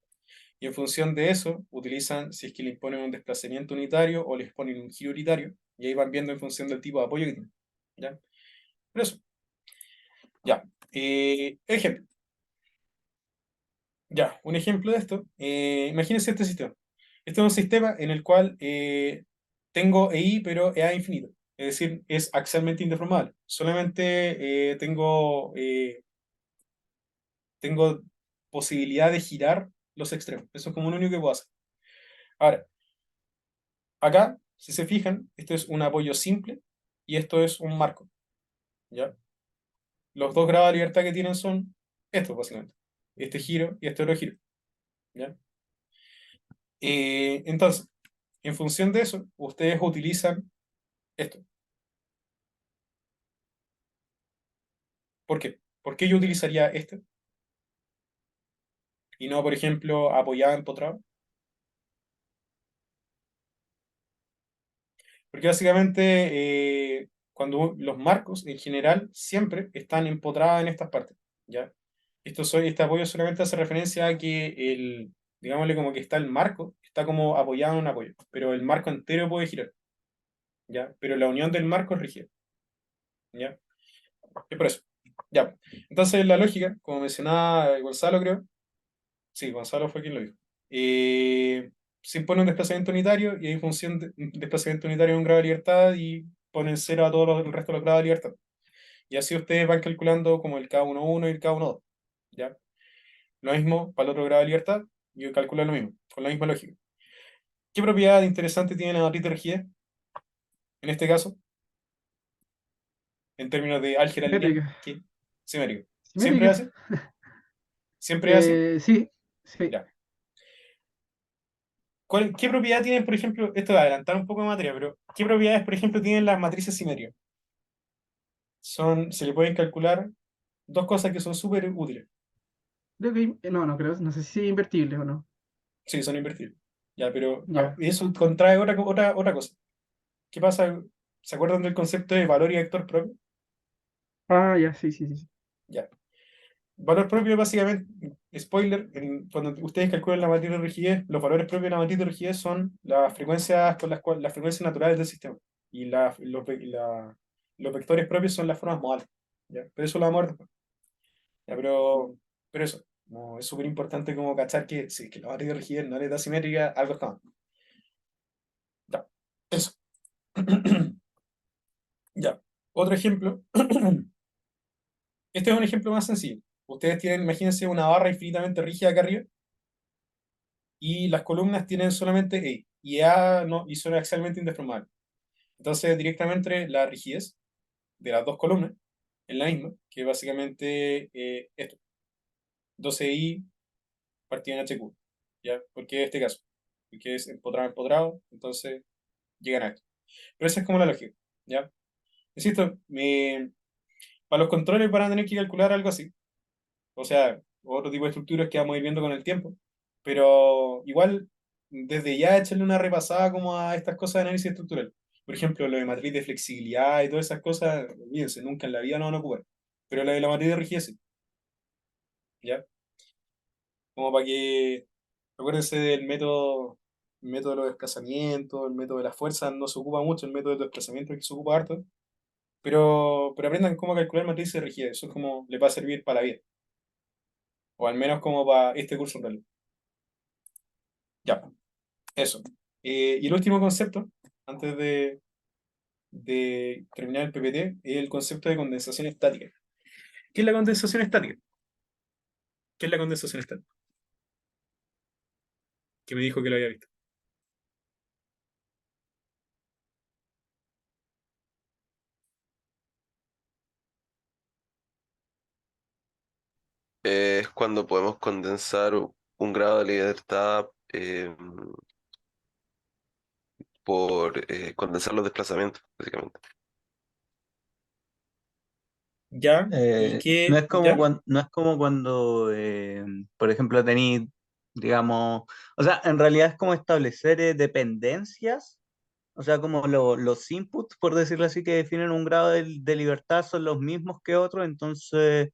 Y en función de eso, utilizan si es que le imponen un desplazamiento unitario o les ponen un giro unitario, y ahí van viendo en función del tipo de apoyo que tienen. ¿Ya? Por eso, ya. Ejemplo. Ya, un ejemplo de esto. Imagínense este sistema. Este es un sistema en el cual tengo EI, pero EA infinito. Es decir, es axialmente indeformable. Solamente tengo posibilidad de girar los extremos. Eso es como lo único que puedo hacer. Ahora, acá, si se fijan, esto es un apoyo simple y esto es un marco, ¿ya? Los dos grados de libertad que tienen son estos, básicamente. Este giro y este otro giro, ¿ya? Entonces, en función de eso, ustedes utilizan esto. ¿Por qué? ¿Por qué yo utilizaría este y no, por ejemplo, apoyado empotrado? Porque básicamente cuando los marcos en general siempre están empotrados en estas partes, ¿ya? Este apoyo solamente hace referencia a que digámosle como que está el marco, está como apoyado en un apoyo, pero el marco entero puede girar, ¿ya? Pero la unión del marco es rígida, ¿ya? Es por eso. Ya. Entonces la lógica, como mencionaba Gonzalo, creo, sí, Gonzalo fue quien lo dijo. Se impone un desplazamiento unitario y hay función de un desplazamiento unitario de un grado de libertad y ponen cero a el resto de los grados de libertad. Y así ustedes van calculando como el K11 y el K12, ¿ya? Lo mismo para el otro grado de libertad, y calcula lo mismo, con la misma lógica. ¿Qué propiedad interesante tiene la matriz de rigidez? En este caso, en términos de álgebra lineal, Simétrica. ¿qué? Simétrico. ¿Siempre es Simétrica. así? ¿Siempre es así? Sí, sí. Ya. ¿Qué propiedad tienen, por ejemplo, esto va a adelantar un poco de materia, pero ¿qué propiedades, por ejemplo, tienen las matrices simétricas? Se le pueden calcular dos cosas que son súper útiles. Creo que, no, no creo, no sé si es invertible o no. Sí, son invertibles. Ya, pero Ya. eso contrae otra cosa. ¿Qué pasa? ¿Se acuerdan del concepto de valor y vector propio? Ah, ya, sí, sí, sí. Ya. Valor propio, básicamente, spoiler, cuando ustedes calculan la matriz de rigidez, los valores propios de la matriz de rigidez son las frecuencias con las frecuencias naturales del sistema. Y los vectores propios son las formas modales. ¿Ya? Pero eso lo vamos a ver después. Ya, pero eso, no, es súper importante como cachar que si que la matriz de rigidez no le da simétrica, algo está mal. Ya, eso. Ya. Otro ejemplo. Este es un ejemplo más sencillo. Ustedes tienen, imagínense, una barra infinitamente rígida acá arriba y las columnas tienen solamente E y A no, y son axialmente indeformables. Entonces, directamente la rigidez de las dos columnas es la misma, que básicamente esto, 12i partido en HQ. ¿Ya? ¿Por qué este caso? Porque es empotrado, entonces llegan a esto. Pero esa es como la lógica. ¿Ya? Insisto, para los controles van a tener que calcular algo así. O sea, otro tipo de estructuras que vamos a ir viendo con el tiempo. Pero igual, desde ya echarle una repasada como a estas cosas de análisis estructural. Por ejemplo, lo de matriz de flexibilidad y todas esas cosas, olvídense, nunca en la vida no van a ocupar. Pero la de la matriz de rigidez, sí, ¿ya? Como para que, acuérdense del método de los desplazamientos, el método de las fuerzas, no se ocupa mucho, el método de los desplazamientos es que se ocupa harto. Pero aprendan cómo calcular matrices de rigidez, eso es como les va a servir para la vida. O al menos como para este curso en realidad. Ya. Eso. Y el último concepto, antes de terminar el PPT, es el concepto de condensación estática. ¿Qué es la condensación estática? ¿Qué es la condensación estática? Que me dijo que lo había visto. Es cuando podemos condensar un grado de libertad por condensar los desplazamientos, básicamente. ¿Ya? ¿Y No qué? es como ¿Ya? no es como cuando, por ejemplo, tenéis, digamos, o sea, en realidad es como establecer dependencias, o sea, como los inputs, por decirlo así, que definen un grado de libertad son los mismos que otros, entonces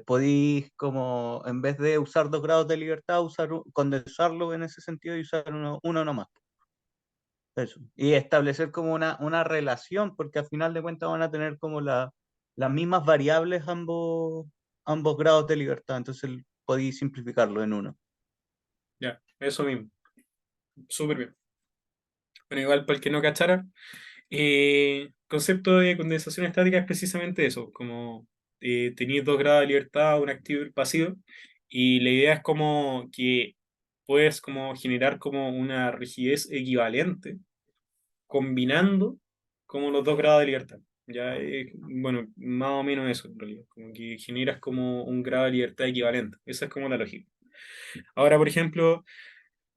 podéis como, en vez de usar dos grados de libertad, condensarlo en ese sentido y usar uno nomás. Eso. Y establecer como una relación, porque al final de cuentas van a tener como las mismas variables ambos grados de libertad, entonces podéis simplificarlo en uno. Ya, eso mismo. Súper bien. Bueno, igual para el que no cachara, concepto de condensación estática es precisamente eso, como tenéis dos grados de libertad, un activo y un pasivo, y la idea es como que puedes como generar como una rigidez equivalente combinando como los dos grados de libertad. Ya, bueno, más o menos eso en realidad, como que generas como un grado de libertad equivalente. Esa es como la lógica. Ahora, por ejemplo,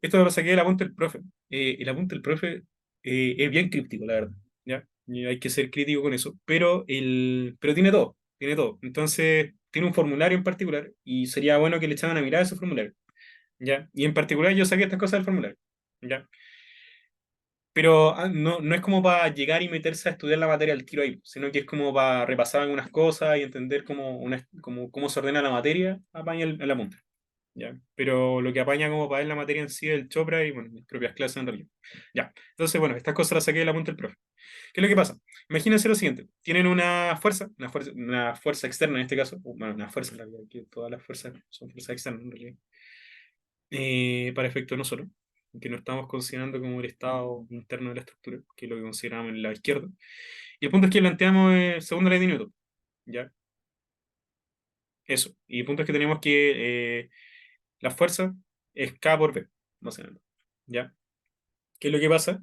esto lo saqué del apunte del profe. El apunte del profe es bien críptico, la verdad. ¿Ya? Y hay que ser crítico con eso. Pero tiene todo, tiene todo. Entonces, tiene un formulario en particular y sería bueno que le echaran a mirar ese formulario. ¿Ya? Y en particular yo saqué estas cosas del formulario. ¿Ya? Pero no es como para llegar y meterse a estudiar la materia al tiro ahí, sino que es como para repasar algunas cosas y entender cómo se ordena la materia, apaña el apunte. ¿Ya? Pero lo que apaña como para ver la materia en sí es el Chopra y, bueno, mis propias clases en realidad. Ya. Entonces, bueno, estas cosas las saqué de la punta del profe. ¿Qué es lo que pasa? Imagínense lo siguiente. Tienen una fuerza externa en este caso, o, bueno, una fuerza en realidad, que todas las fuerzas son fuerzas externas en realidad, para efecto no solo, que no estamos considerando como el estado interno de la estructura, que es lo que consideramos en el lado izquierdo. Y el punto es que planteamos segunda ley de Newton, ¿ya? Eso. Y el punto es que tenemos que la fuerza es K por B, básicamente. ¿Ya? ¿Qué es lo que pasa?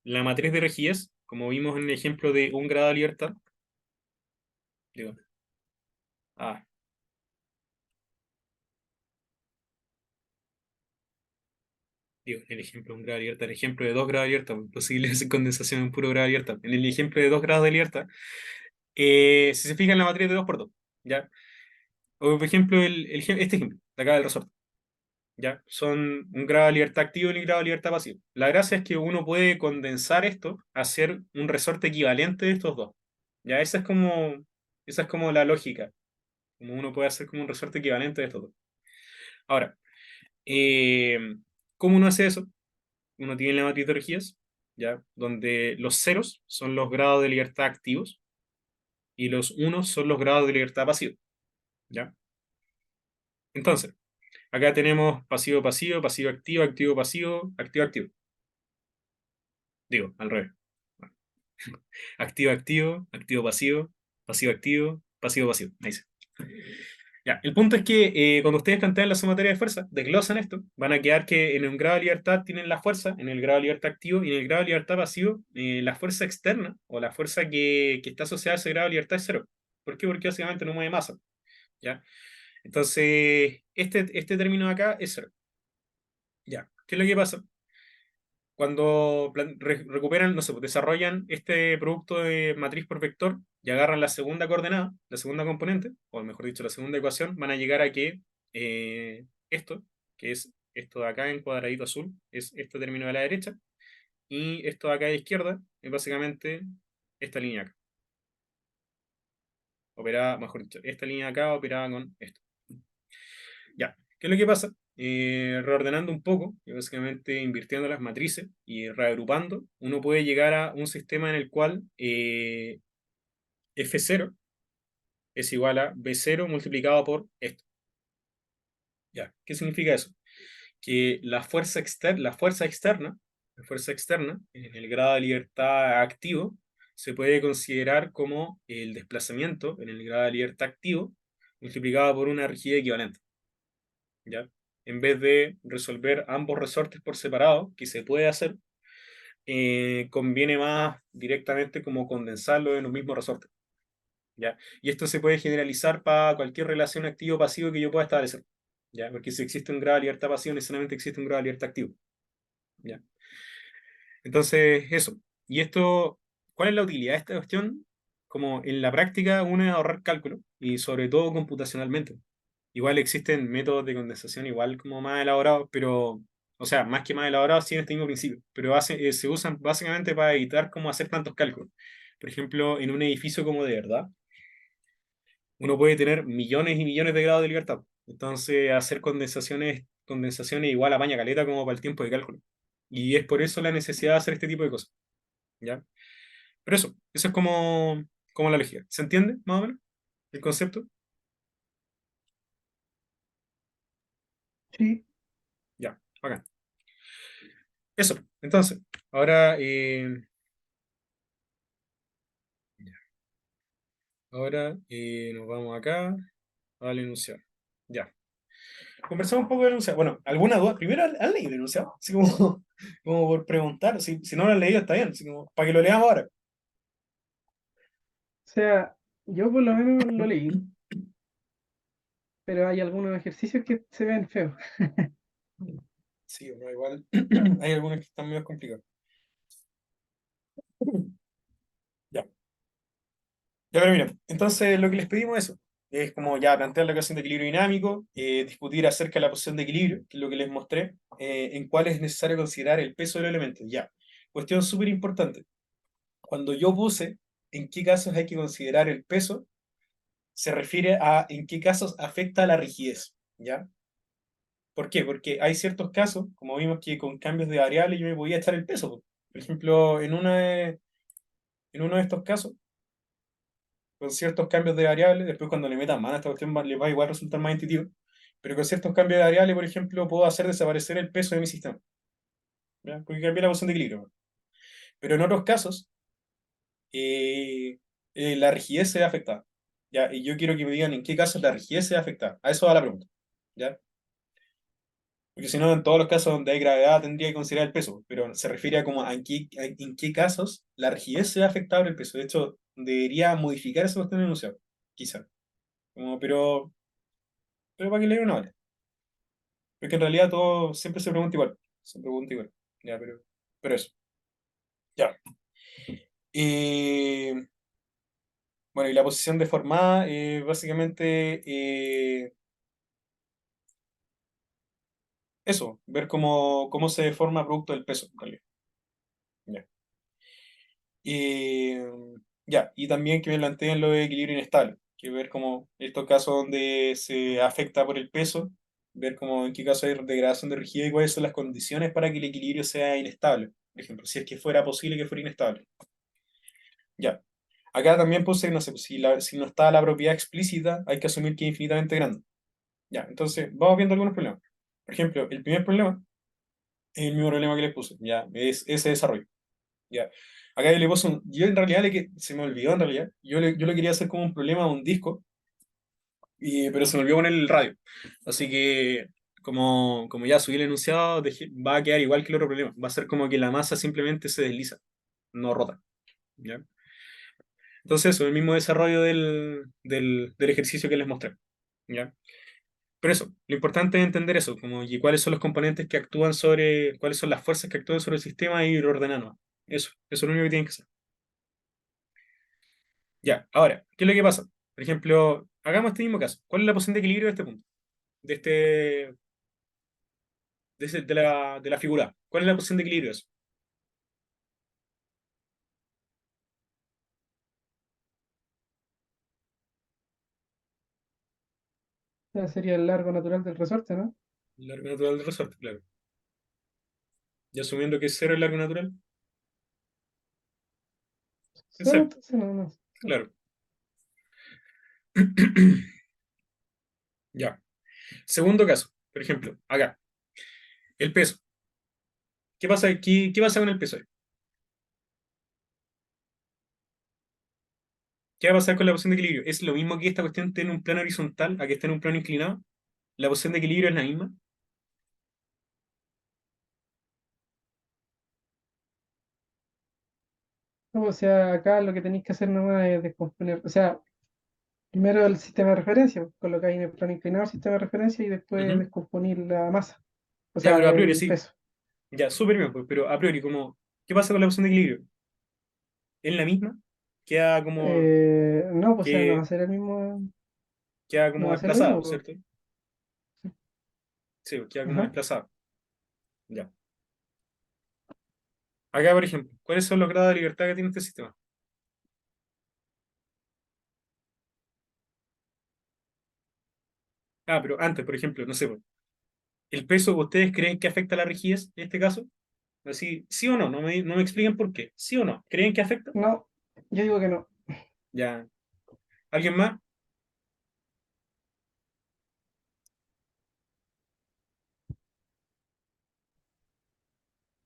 La matriz de rigidez, como vimos en el ejemplo de un grado de libertad, digo, ah, digo, en el ejemplo de un grado de libertad, el ejemplo de 2 grados de libertad, posible hacer condensación en un puro grado de libertad. En el ejemplo de 2 grados de libertad, si se fijan en la matriz de 2 por 2, ¿ya? O por ejemplo, este ejemplo, de acá del resorte, ¿ya? Son un grado de libertad activo y un grado de libertad pasivo. La gracia es que uno puede condensar esto, hacer un resorte equivalente de estos dos. ¿Ya? Esa es como la lógica, como uno puede hacer como un resorte equivalente de estos dos. Ahora, eh, ¿cómo uno hace eso? Uno tiene la matriz de energías, ¿ya? Donde los ceros son los grados de libertad activos y los unos son los grados de libertad pasivos, ¿ya? Entonces, acá tenemos pasivo, pasivo, pasivo, activo, activo, pasivo, activo, activo. Digo, al revés. Activo, activo, activo, pasivo, pasivo, activo, pasivo, pasivo. Ahí sí. Ya, el punto es que cuando ustedes plantean la sumatoria de fuerza, desglosan esto, van a quedar que en un grado de libertad tienen la fuerza, en el grado de libertad activo y en el grado de libertad pasivo, la fuerza externa o la fuerza que está asociada a ese grado de libertad es cero. ¿Por qué? Porque básicamente no mueve masa. ¿Ya? Entonces, este término de acá es cero. ¿Ya? ¿Qué es lo que pasa? Cuando recuperan, no sé, pues, desarrollan este producto de matriz por vector y agarran la segunda coordenada, la segunda componente, o mejor dicho, la segunda ecuación, van a llegar a que esto, que es esto de acá en cuadradito azul, es este término de la derecha, y esto de acá de izquierda es básicamente esta línea acá. Operada, mejor dicho, esta línea de acá operada con esto. Ya, ¿qué es lo que pasa? Reordenando un poco, y básicamente invirtiendo las matrices y reagrupando, uno puede llegar a un sistema en el cual F0 es igual a B0 multiplicado por esto. Ya, ¿qué significa eso? Que la fuerza externa, en el grado de libertad activo, se puede considerar como el desplazamiento en el grado de libertad activo multiplicado por una rigidez equivalente. ¿Ya? En vez de resolver ambos resortes por separado, que se puede hacer, conviene más directamente como condensarlo en un mismo resorte. ¿Ya? Y esto se puede generalizar para cualquier relación activo-pasivo que yo pueda establecer. ¿Ya? Porque si existe un grado de libertad pasivo, necesariamente existe un grado de libertad activo. ¿Ya? Entonces, eso. Y esto, ¿cuál es la utilidad de esta cuestión? Como en la práctica, uno es ahorrar cálculo y sobre todo computacionalmente. Igual existen métodos de condensación igual como más elaborados, pero, o sea, más que más elaborados, sí en este mismo principio, pero se usan básicamente para evitar como hacer tantos cálculos. Por ejemplo, en un edificio como de verdad, uno puede tener millones y millones de grados de libertad. Entonces, hacer condensaciones igual apaña caleta como para el tiempo de cálculo. Y es por eso la necesidad de hacer este tipo de cosas. ¿Ya? Pero eso es como la lógica. ¿Se entiende, más o menos, el concepto? Sí. Ya, acá. Eso, entonces, ahora, nos vamos acá al enunciado. Ya. Conversamos un poco del enunciado. Bueno, ¿alguna duda? Primero, ¿han leído el enunciado? Así como, como por preguntar. Si no lo han leído, está bien. Así como, para que lo leamos ahora. O sea, yo por lo menos lo leí, pero hay algunos ejercicios que se ven feos. Sí, no, igual. Hay algunos que están medio complicados. Ya. Ya, pero mira, entonces lo que les pedimos es eso. Es como ya plantear la ecuación de equilibrio dinámico, discutir acerca de la posición de equilibrio, que es lo que les mostré, en cuál es necesario considerar el peso del elemento. Ya. Cuestión súper importante. Cuando yo puse en qué casos hay que considerar el peso, se refiere a en qué casos afecta la rigidez. ¿Ya? ¿Por qué? Porque hay ciertos casos, como vimos que con cambios de variable yo me podía echar el peso. Por ejemplo, en uno de estos casos, con ciertos cambios de variable, después cuando le metan mano a esta cuestión le va a igual resultar más intuitivo, pero con ciertos cambios de variable, por ejemplo, puedo hacer desaparecer el peso de mi sistema, ¿ya? Porque cambié la posición de equilibrio. Pero en otros casos, eh, la rigidez se ve afectada, ¿ya? Y yo quiero que me digan en qué casos la rigidez se ve afectada. A eso va la pregunta, ¿ya? Porque si no, en todos los casos donde hay gravedad tendría que considerar el peso, pero se refiere a como en qué casos la rigidez se ve afectada por el peso. De hecho, debería modificar esa cuestión en el enunciado, quizá. Como, pero para que le dé una hora. Porque en realidad todo siempre se pregunta igual. Se pregunta igual. Ya, pero eso. Ya. Eh, bueno, y la posición deformada, básicamente, eso, ver cómo se deforma producto del peso, en realidad. Ya. Eh, ya, y también que me planteen lo de equilibrio inestable, que ver como estos casos donde se afecta por el peso, ver como en qué caso hay degradación de rigidez y cuáles son las condiciones para que el equilibrio sea inestable. Por ejemplo, si es que fuera posible que fuera inestable. Ya. Acá también puse, no sé, pues, si no está la propiedad explícita, hay que asumir que es infinitamente grande. Ya, entonces vamos viendo algunos problemas. Por ejemplo, el primer problema es el mismo problema que les puse, ya, es ese desarrollo. Ya. Acá yo le puse yo en realidad se me olvidó en realidad, yo le quería hacer como un problema a un disco, pero se me olvidó poner el radio. Así que como ya subí el enunciado, va a quedar igual que el otro problema. Va a ser como que la masa simplemente se desliza, no rota. ¿Ya? Entonces eso, el mismo desarrollo del ejercicio que les mostré. ¿Ya? Pero eso, lo importante es entender eso, como y cuáles son los componentes que actúan sobre, cuáles son las fuerzas que actúan sobre el sistema y ir ordenando. Eso es lo único que tienen que hacer. Ya, ahora, ¿qué es lo que pasa? Por ejemplo, hagamos este mismo caso. ¿Cuál es la posición de equilibrio de este punto? De este, de la figura A. ¿Cuál es la posición de equilibrio de eso? Ese sería el largo natural del resorte, ¿no? El largo natural del resorte, claro. Y asumiendo que es cero el largo natural, es Cero, cero, entonces no, no. claro. Ya. Segundo caso, por ejemplo, acá, el peso. ¿Qué pasa con el peso ahí? ¿Qué va a pasar con la posición de equilibrio? ¿Es lo mismo que esta cuestión esté en un plano horizontal a que esté en un plano inclinado? ¿La posición de equilibrio es la misma? No, o sea, acá lo que tenéis que hacer nomás es descomponer, o sea, primero el sistema de referencia, pues, colocáis en el plano inclinado el sistema de referencia y después Ujú. descomponer la masa, o Ya, sea, pero a priori el sí. peso. Ya, súper bien, pues, pero a priori, ¿qué pasa con la posición de equilibrio? ¿Es la misma? Queda como, No, pues o sea, no va a que, ser el mismo, queda no como va a ser lo desplazado, mismo, pues. ¿cierto? Sí, pues, queda como Ajá. desplazado. Ya. Acá, por ejemplo, ¿cuáles son los grados de libertad que tiene este sistema? Ah, pero antes, por ejemplo, no sé, pues, ¿el peso ustedes creen que afecta a la rigidez en este caso? Así, ¿sí o no? No me expliquen por qué. ¿Sí o no? ¿Creen que afecta? No, yo digo que no. Ya. ¿Alguien más?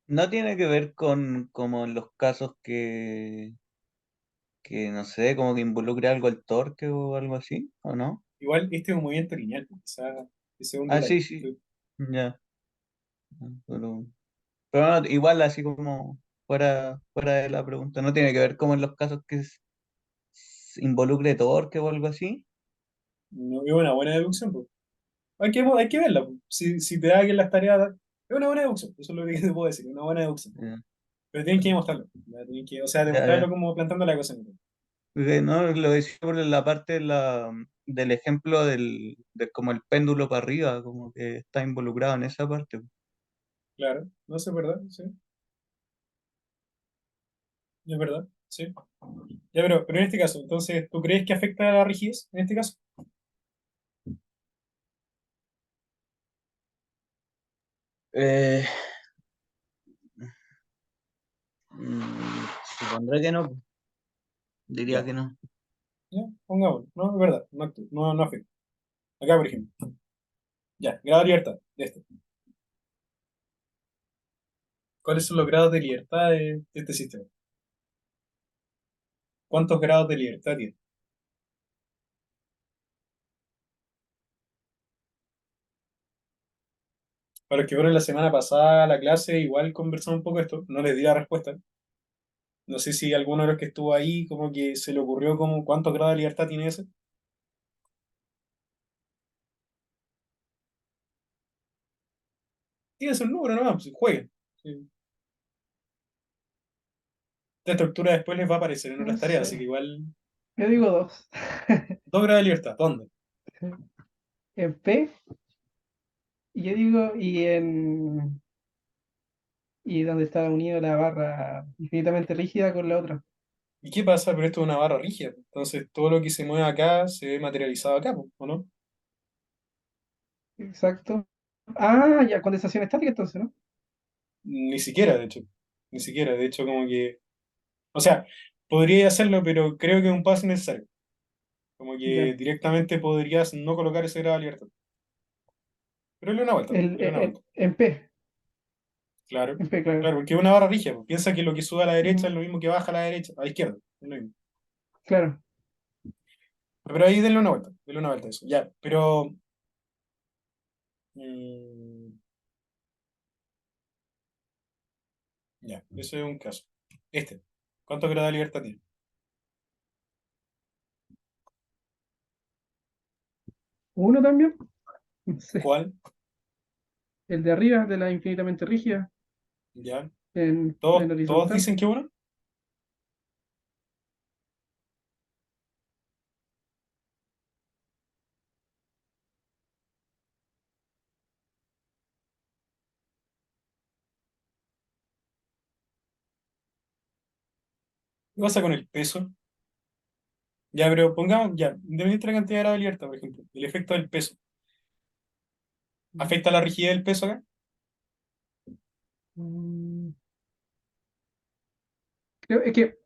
No tiene que ver con como en los casos que no sé, como que involucre algo el torque o algo así, ¿o no? Igual este es un movimiento lineal, pues, ese es un Ah, detalle. sí, sí, ya. Pero, no, igual así como fuera de la pregunta, no tiene que ver como en los casos que involucre torque o algo así. No es una buena deducción, pues. Hay que verla, pues. Si te da que las tareas, es una buena deducción, eso es lo que te puedo decir, una buena deducción. Ya, Pero tienen que demostrarlo, ya, o sea, ya, demostrarlo ya. como plantando la cosa. Porque, no, lo decía por la parte del ejemplo como el péndulo para arriba, como que está involucrado en esa parte. Claro, no sé, es verdad, sí, es verdad, sí. Ya, pero en este caso, entonces, ¿tú crees que afecta a la rigidez en este caso? Eh, Supondré que no, diría Ya, que no. ya, pongámoslo, no, es verdad, no afecta. Acá, por ejemplo, ya, grado de libertad, de este. ¿Cuáles son los grados de libertad de este sistema? ¿Cuántos grados de libertad tiene? Para los que fueron la semana pasada a la clase, igual conversamos un poco de esto, no les di la respuesta. No sé si alguno de los que estuvo ahí como que se le ocurrió como cuántos grados de libertad tiene ese. Tiene ese número nomás, pues jueguen. Sí. Esta estructura después les va a aparecer en No otras tareas, así que sé. igual. Yo digo dos. 2 grados de libertad, ¿dónde? En P, y yo digo, y donde está unido la barra infinitamente rígida con la otra. ¿Y qué pasa? Pero esto es una barra rígida. Entonces todo lo que se mueve acá se ve materializado acá, po, ¿o no? Exacto. Ah, ya, condensación estática entonces, ¿no? Ni siquiera, de hecho. Ni siquiera. De hecho, como que. O sea, podría hacerlo, pero creo que es un paso innecesario. Como que Ya. directamente podrías no colocar ese grado de libertad. Pero dale una vuelta, dale una vuelta. En P, Claro. en P, claro. Claro, porque es una barra rígida, pues. Piensa que lo que sube a la derecha es Mm, lo mismo que baja a la derecha, a la izquierda. Es lo mismo. claro. Pero ahí denle una vuelta. Denle una vuelta a eso. Ya, pero. mm, ya, eso es un caso. Este. ¿Cuántos grados de libertad tiene? Uno también, no sé. ¿Cuál? El de arriba, de la infinitamente rígida, Ya. en ¿Todos horizontal. dicen que uno? ¿Qué pasa con el peso? Ya, pero pongamos, ya, independiente de la cantidad de grados de libertad, por ejemplo, el efecto del peso. ¿Afecta la rigidez del peso acá? Mm, creo es que,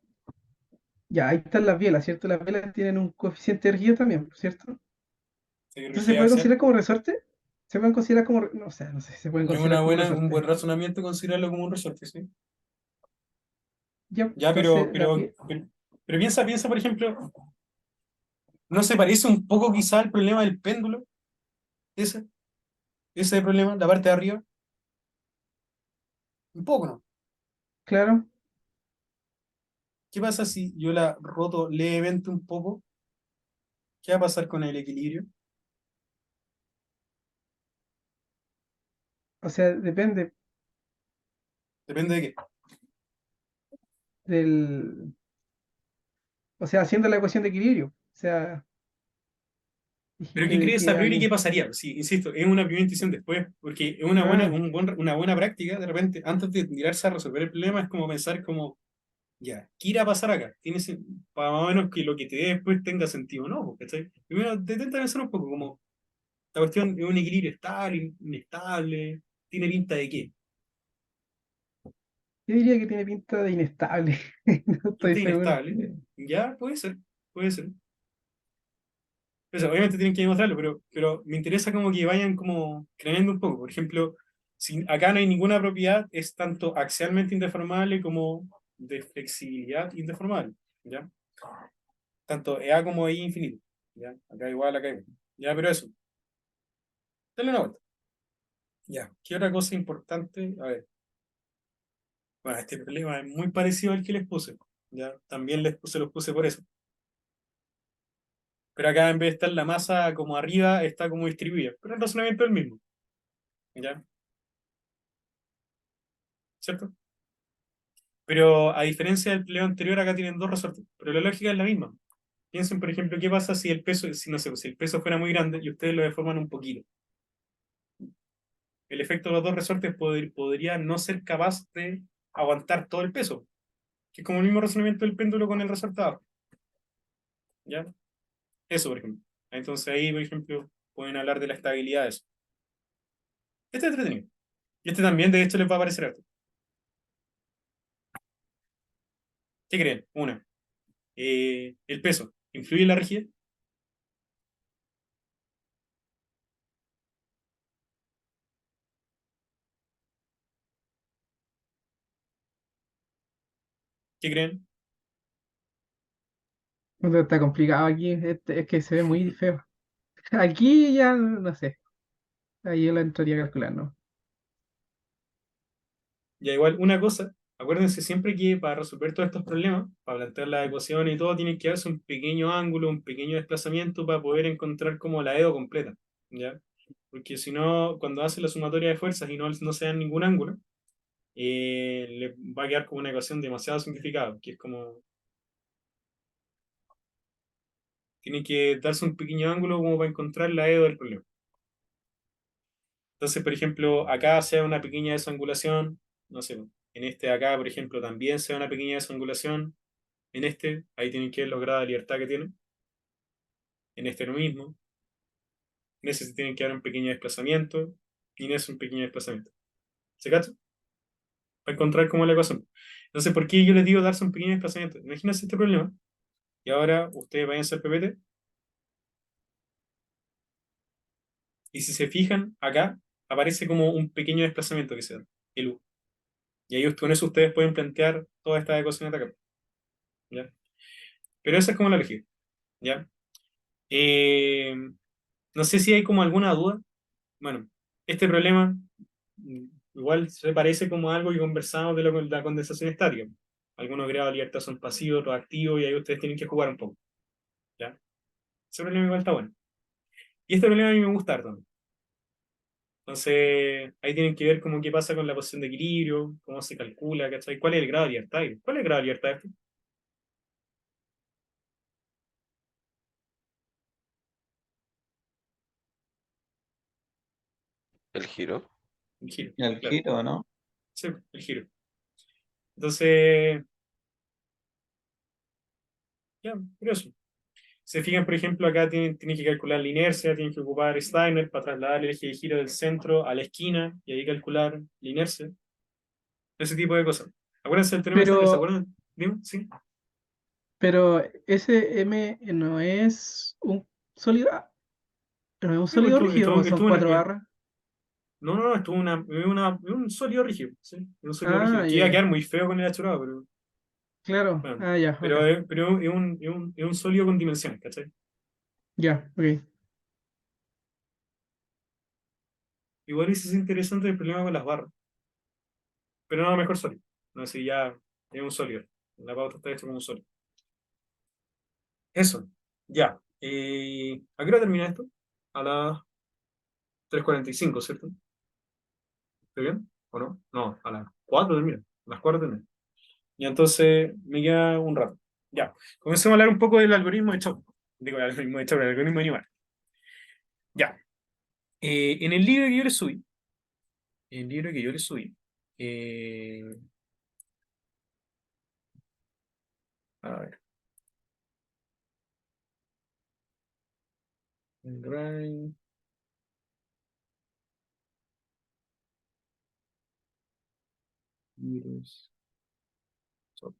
ya, ahí están las bielas, ¿cierto? Las bielas tienen un coeficiente de rigidez también, ¿cierto? Sí, Entonces, ¿se rigidez puede axial. considerar como resorte? ¿Se pueden considerar como, no sé, no sé si se pueden Es considerar como un buen resorte? razonamiento considerarlo como un resorte, sí. Ya, Ya, entonces, las bielas, pero piensa, por ejemplo, ¿no se parece un poco quizá al problema del péndulo? Ese, ese problema, la parte de arriba. Un poco, ¿no? claro. ¿Qué pasa si yo la roto levemente un poco? ¿Qué va a pasar con el equilibrio? O sea, depende Depende de qué. del, o sea, haciendo la ecuación de equilibrio. O sea, Pero dijiste ¿qué de crees a que priori qué hay, pasaría? Sí, insisto, es una primera intuición después, porque es ah, una buena práctica, de repente, antes de tirarse a resolver el problema, es como pensar como, ya, ¿qué irá a pasar acá? Para más o menos que lo que te dé después tenga sentido, ¿no? ¿Cachai? Primero, detenta pensar un poco, como, la cuestión es un equilibrio estable, inestable, ¿tiene pinta de qué? yo diría que tiene pinta de inestable. No estoy Pinta seguro. inestable, ya, puede ser, puede ser. O sea, obviamente tienen que demostrarlo, pero me interesa como que vayan como creyendo un poco. Por ejemplo, si acá no hay ninguna propiedad, es tanto axialmente indeformable como de flexibilidad indeformable, ¿ya? Tanto EA como I infinito, ¿ya? Acá igual, acá igual. Ya, pero eso, dale una vuelta. Ya, ¿qué otra cosa importante? A ver, bueno, este problema es muy parecido al que les puse, ¿ya? También se los puse por eso. Pero acá en vez de estar la masa como arriba, está como distribuida. Pero el razonamiento es el mismo, ¿ya? ¿Cierto? Pero a diferencia del pleo anterior, acá tienen dos resortes. Pero la lógica es la misma. Piensen, por ejemplo, qué pasa si el peso, si no sé, si el peso fuera muy grande y ustedes lo deforman un poquito. El efecto de los dos resortes podría no ser capaz de aguantar todo el peso, que es como el mismo razonamiento del péndulo con el resorte abajo. ¿Ya? Eso, por ejemplo. Entonces ahí, por ejemplo, pueden hablar de la estabilidad de eso. Este es entretenido. Y este también, de hecho, les va a parecer harto. ¿Qué creen? Una, el peso. ¿Influye en la rigidez? ¿Qué creen? No, está complicado aquí, es que se ve muy feo. Aquí ya no sé. Ahí yo la entraría a calcular, ¿no? Ya igual, una cosa, acuérdense siempre que para resolver todos estos problemas, para plantear las ecuaciones y todo, tienen que darse un pequeño ángulo, un pequeño desplazamiento para poder encontrar como la EO completa, ¿ya? Porque si no, cuando hacen la sumatoria de fuerzas y no se dan ningún ángulo, le va a quedar como una ecuación demasiado simplificada, que es como, tiene que darse un pequeño ángulo como para encontrar la EO del problema. Entonces, por ejemplo, acá sea una pequeña desangulación, no sé, en este de acá, por ejemplo, también sea una pequeña desangulación, en este, ahí tienen que ver los grados de libertad que tienen, en este lo mismo, en ese se tienen que dar un pequeño desplazamiento, y en ese un pequeño desplazamiento. ¿Se cacha? Para encontrar cómo es la ecuación. Entonces, ¿por qué yo les digo darse un pequeño desplazamiento? Imagínense este problema, y ahora ustedes vayan a hacer PPT, y si se fijan, acá aparece como un pequeño desplazamiento que se da, el U. Y ahí con eso ustedes pueden plantear todas estas ecuaciones de acá. ¿Ya? Pero esa es como la lógica. ¿Ya? Eh, no sé si hay como alguna duda. Bueno, este problema igual se parece como algo que conversamos de la condensación estática. Algunos grados de libertad son pasivos, otros activos, y ahí ustedes tienen que jugar un poco. ¿Ya? Ese problema igual está bueno. Y este problema a mí me gusta harto. Entonces, ahí tienen que ver cómo qué pasa con la posición de equilibrio, cómo se calcula, ¿cachai? ¿Cuál es el grado de libertad? ¿Cuál es el grado de libertad de esto? El giro. El giro, El claro. giro, ¿no? Sí, el giro. Entonces, ya, por eso. Se fijan, por ejemplo, acá tienen que calcular la inercia, tienen que ocupar Steiner para trasladar el eje de giro del centro a la esquina y ahí calcular la inercia. Ese tipo de cosas. Acuérdense del teorema de Steiner, ¿se Pero, acuerdan? Dime, sí. pero ese M no es un sólido, no es un Sí, pues, sólido rígido, como son cuatro barras. no, no, no, estuvo un sólido rígido, sí, un sólido rígido, Ah, que ya, iba a ya. quedar muy feo con el achurado, pero Claro. bueno, Ah, ya, ok. pero es un sólido con dimensiones, ¿cachai? Ya, ok. Igual eso es interesante el problema con las barras, pero no, mejor sólido. No sé si ya es un sólido. La pauta está hecha como un sólido. Eso, ya. ¿A qué hora termina esto? A las 3:45, ¿cierto? ¿Estoy bien? ¿O no? No, a las 4 termina. A las 4 termina. Y entonces me queda un rato. Ya. Comencemos a hablar un poco del algoritmo de Chow. Digo, el algoritmo de Chow, el algoritmo de Newman. Ya. En el libro que yo le subí, en el libro que yo le subí, eh, a ver, Drive, libros, Chow.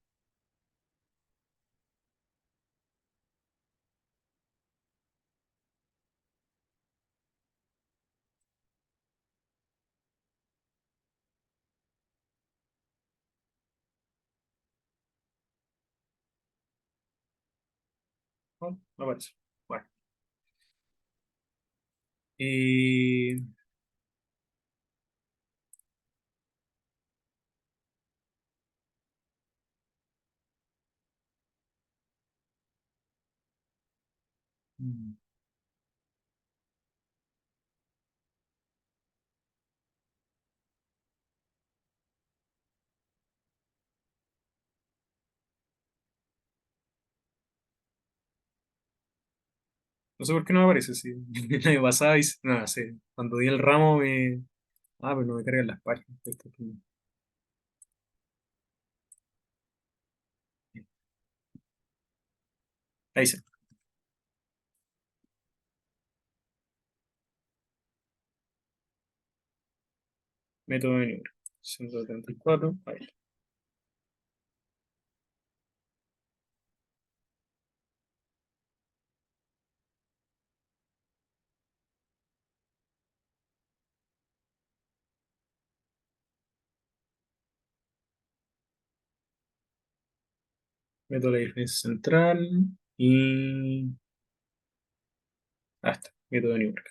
No, no aparece. Bueno. Eh, no sé por qué no me aparece. Si el año pasado, no, sé, cuando di el ramo me. Ah, pero no me cargan las páginas. Ahí sí. Método de Newton. 174. Ahí. Método de la diferencia central. Y. Hasta. Método de Newton.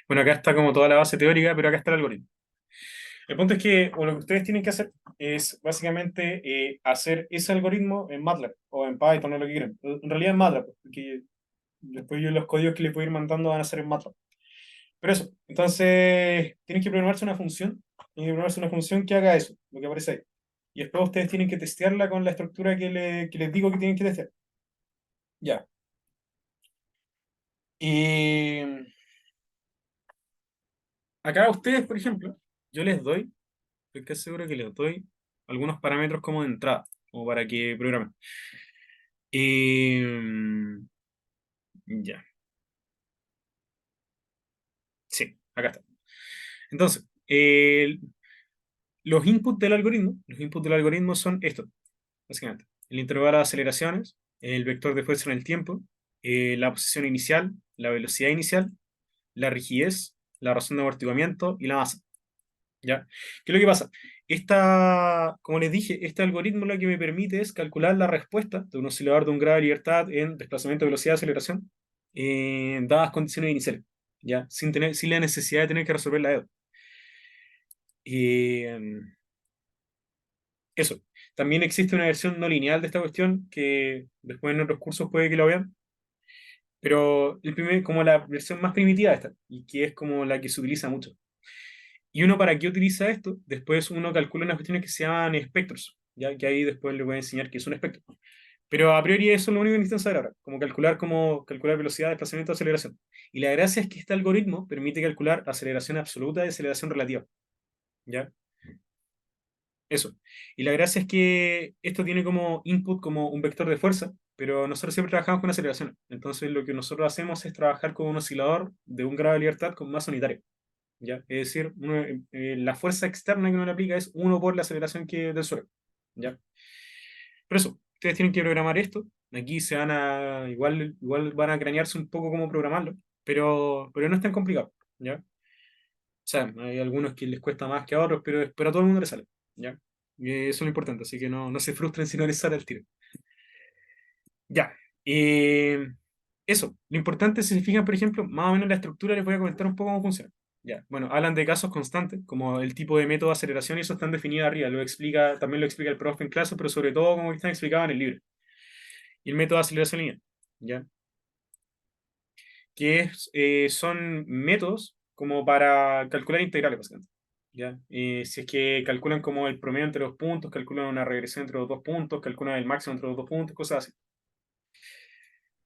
Bueno, acá está como toda la base teórica, pero acá está el algoritmo. El punto es que o lo que ustedes tienen que hacer es básicamente hacer ese algoritmo en MATLAB o en Python o lo que quieran. En realidad en MATLAB, porque después yo los códigos que les voy a ir mandando van a ser en MATLAB. Pero eso, entonces tienen que programarse una función, tienen que programarse una función que haga eso, lo que aparece ahí. Y después ustedes tienen que testearla con la estructura que les digo que tienen que testear. Ya. Y acá a ustedes, por ejemplo, yo les doy, estoy casi seguro que les doy algunos parámetros como de entrada, como para que programen. Ya, sí, acá está. Entonces, los inputs del algoritmo son estos, básicamente. El intervalo de aceleraciones, el vector de fuerza en el tiempo, la posición inicial, la velocidad inicial, la rigidez, la razón de amortiguamiento y la masa. ¿Ya? ¿Qué es lo que pasa? Como les dije, este algoritmo lo que me permite es calcular la respuesta de un oscilador de un grado de libertad en desplazamiento, velocidad, aceleración, en dadas condiciones iniciales, ¿ya? Sin la necesidad de tener que resolver la EDO. Eso. También existe una versión no lineal de esta cuestión que después en otros cursos puede que lo vean, pero como la versión más primitiva de esta, y que es como la que se utiliza mucho. ¿Y uno para qué utiliza esto? Después uno calcula unas cuestiones que se llaman espectros, ya que ahí después le voy a enseñar qué es un espectro. Pero a priori eso es lo único que necesitan saber ahora, como calcular velocidad, desplazamiento, aceleración. Y la gracia es que este algoritmo permite calcular aceleración absoluta y aceleración relativa. ¿Ya? Eso. Y la gracia es que esto tiene como input como un vector de fuerza, pero nosotros siempre trabajamos con aceleración. Entonces lo que nosotros hacemos es trabajar con un oscilador de un grado de libertad con masa unitaria. ¿Ya? Es decir, la fuerza externa que uno le aplica es 1 por la aceleración del suelo. ¿Ya? Por eso, ustedes tienen que programar esto. Aquí igual van a cranearse un poco cómo programarlo, pero no es tan complicado. ¿Ya? O sea, hay algunos que les cuesta más que a otros, pero a todo el mundo le sale. ¿Ya? Y eso es lo importante, así que no se frustren si no les sale el tiro. Ya. Eh, Eso. Lo importante, si se fijan, por ejemplo, más o menos la estructura, les voy a comentar un poco cómo funciona. Ya. Bueno, hablan de casos constantes, como el tipo de método de aceleración, y eso están definidos arriba. También lo explica el profe en clase, pero sobre todo como que están explicados en el libro. Y el método de aceleración lineal. ¿Ya? Son métodos como para calcular integrales, básicamente. ¿Ya? Si es que calculan como el promedio entre dos puntos, calculan una regresión entre los dos puntos, calculan el máximo entre los dos puntos, cosas así.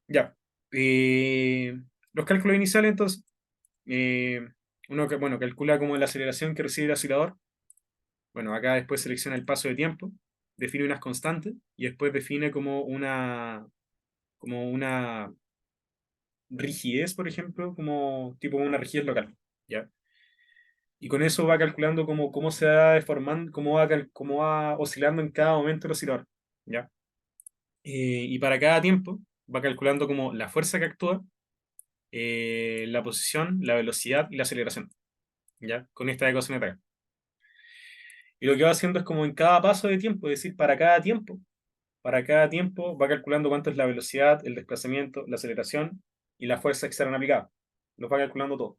Ya. Eh, los cálculos iniciales, entonces, eh, bueno, calcula como la aceleración que recibe el acelerador. Bueno, acá después selecciona el paso de tiempo, define unas constantes y después define como una rigidez, por ejemplo, como tipo una rigidez local. ¿Ya? Y con eso va calculando cómo se va deformando, cómo va oscilando en cada momento el oscilador. ¿Ya? Y para cada tiempo va calculando como la fuerza que actúa, la posición, la velocidad y la aceleración. ¿Ya? Con esta ecuación de acá. Y lo que va haciendo es como en cada paso de tiempo, es decir, para cada tiempo va calculando cuánto es la velocidad, el desplazamiento, la aceleración y la fuerza externa aplicada. Los va calculando todo.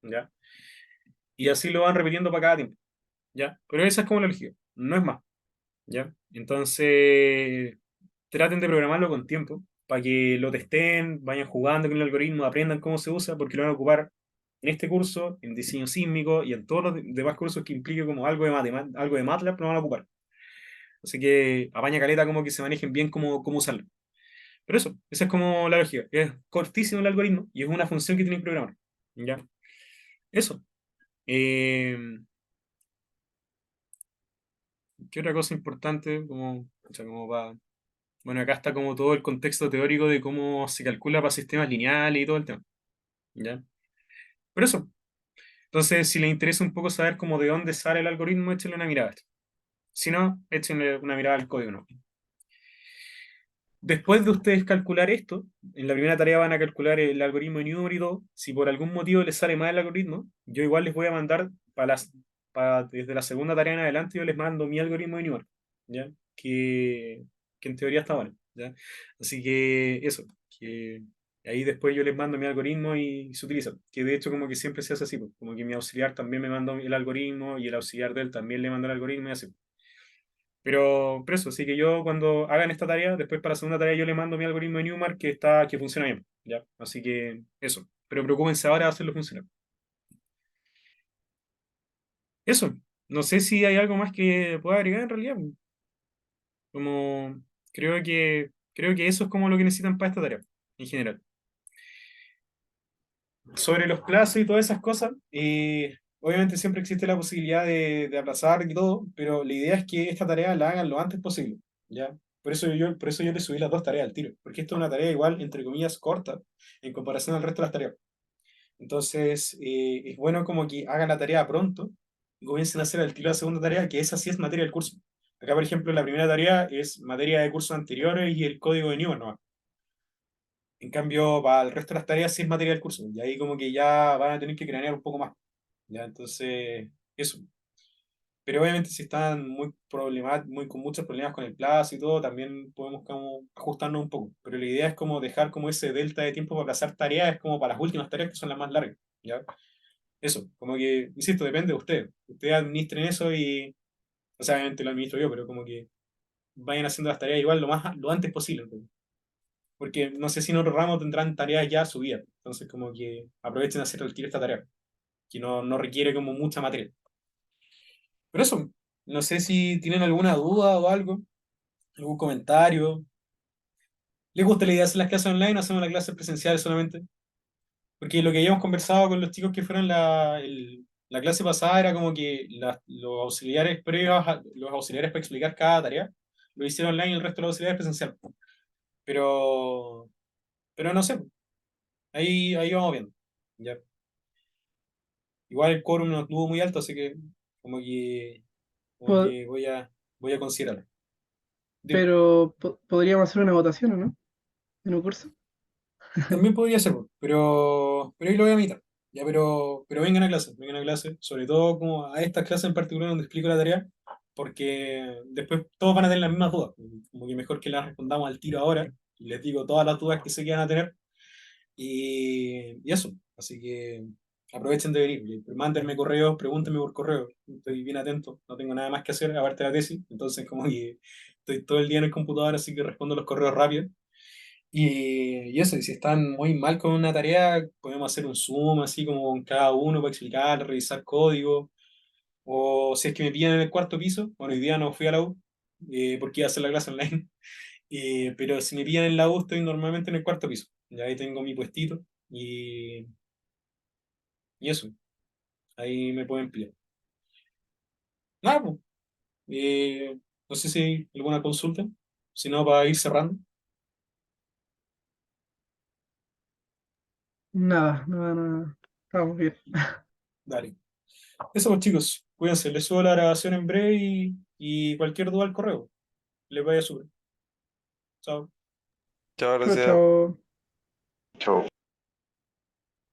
¿Ya? Y así lo van repitiendo para cada tiempo. ¿Ya? Pero esa es como la lógica, no es más. ¿Ya? Entonces, traten de programarlo con tiempo para que lo testen, vayan jugando con el algoritmo, aprendan cómo se usa, porque lo van a ocupar en este curso, en diseño sísmico y en todos los demás cursos que implique como algo de MATLAB, lo van a ocupar. Así que apaña caleta como que se manejen bien cómo usarlo. Pero eso, esa es como la lógica. Es cortísimo el algoritmo y es una función que tienen que programar. ¿Ya? Eso. Eh, ¿Qué otra cosa importante? O sea, bueno, acá está como todo el contexto teórico de cómo se calcula para sistemas lineales y todo el tema. ¿Ya? Pero eso. Entonces, si les interesa un poco saber cómo de dónde sale el algoritmo, échenle una mirada a esto. Si no, échenle una mirada al código, ¿no? Después de ustedes calcular esto, en la primera tarea van a calcular el algoritmo de Newton y todo. Si por algún motivo les sale mal el algoritmo, yo igual les voy a mandar desde la segunda tarea en adelante, yo les mando mi algoritmo de Newton, ¿ya? Que en teoría está bueno, ¿ya? Así que eso, que Y ahí después yo les mando mi algoritmo y se utiliza. Que de hecho como que siempre se hace así, pues. Como que mi auxiliar también me manda el algoritmo y el auxiliar de él también le manda el algoritmo y así. Pero eso, así que yo cuando hagan esta tarea, después para la segunda tarea yo le mando mi algoritmo de Newmark que funciona bien, ¿ya? Así que eso. Pero preocúpense ahora de hacerlo funcionar. Eso. No sé si hay algo más que pueda agregar en realidad. Como creo que eso es como lo que necesitan para esta tarea, en general. Sobre los plazos y todas esas cosas, obviamente siempre existe la posibilidad de aplazar y todo, pero la idea es que esta tarea la hagan lo antes posible, ¿ya? Por eso yo te subí las dos tareas al tiro, porque esta es una tarea igual, entre comillas, corta en comparación al resto de las tareas. Entonces, es bueno como que hagan la tarea pronto y comiencen a hacer al tiro la segunda tarea, que esa sí es materia del curso. Acá, por ejemplo, la primera tarea es materia de cursos anteriores y el código de Newman, ¿no? En cambio, para el resto de las tareas sí es materia del curso. Y ahí como que ya van a tener que cranear un poco más. ¿Ya? Entonces, eso. Pero obviamente si están con muchos problemas con el plazo y todo, también podemos como ajustarnos un poco. Pero la idea es como dejar como ese delta de tiempo para aplazar tareas, es como para las últimas tareas que son las más largas. ¿Ya? Eso, como que, insisto, depende de ustedes. Ustedes administren eso y, o sea, obviamente lo administro yo, pero como que vayan haciendo las tareas igual lo antes posible. Porque no sé si en otro ramo tendrán tareas ya subidas. Entonces, como que aprovechen a hacer el tiro esta tarea, que no requiere como mucha materia. Pero eso, no sé si tienen alguna duda o algo, algún comentario. ¿Les gusta la idea de hacer las clases online o hacemos las clases presenciales solamente? Porque lo que habíamos conversado con los chicos que fueron la clase pasada era como que los auxiliares para explicar cada tarea lo hicieron online y el resto de los auxiliares presencial. Pero, pero no sé, ahí vamos viendo. ¿Ya? Igual el quórum no estuvo muy alto, así que como que, como Po- que voy a considerarlo. Dime, pero podríamos hacer una votación, ¿o no? En un curso. también podría ser, pero ahí lo voy a mitad. Ya, pero vengan a clase, sobre todo como a estas clases en particular donde explico la tarea, porque después todos van a tener las mismas dudas. Como que mejor que las respondamos al tiro ahora, y les digo todas las dudas que sé que van a tener, y eso. Así que aprovechen de venir. Mándenme correos, pregúntenme por correo. Estoy bien atento, no tengo nada más que hacer aparte de la tesis. Entonces, como que estoy todo el día en el computador, así que respondo los correos rápido. Y eso, y si están muy mal con una tarea, podemos hacer un Zoom así como con cada uno para explicar, revisar código. O si es que me pillan en el cuarto piso, bueno, hoy día no fui a la U porque iba a hacer la clase online. Pero si me pillan en la U, estoy normalmente en el cuarto piso. Ya ahí tengo mi puestito y eso, ahí me pueden pillar. Nada, pues, no sé si hay alguna consulta, si no, para ir cerrando. Nada, nada, nada. Estamos bien. Dale. Eso pues chicos, cuídense, les subo la grabación en breve y cualquier duda al correo. Les vaya súper. Chao. Chao, Chao, gracias. chao. Chao.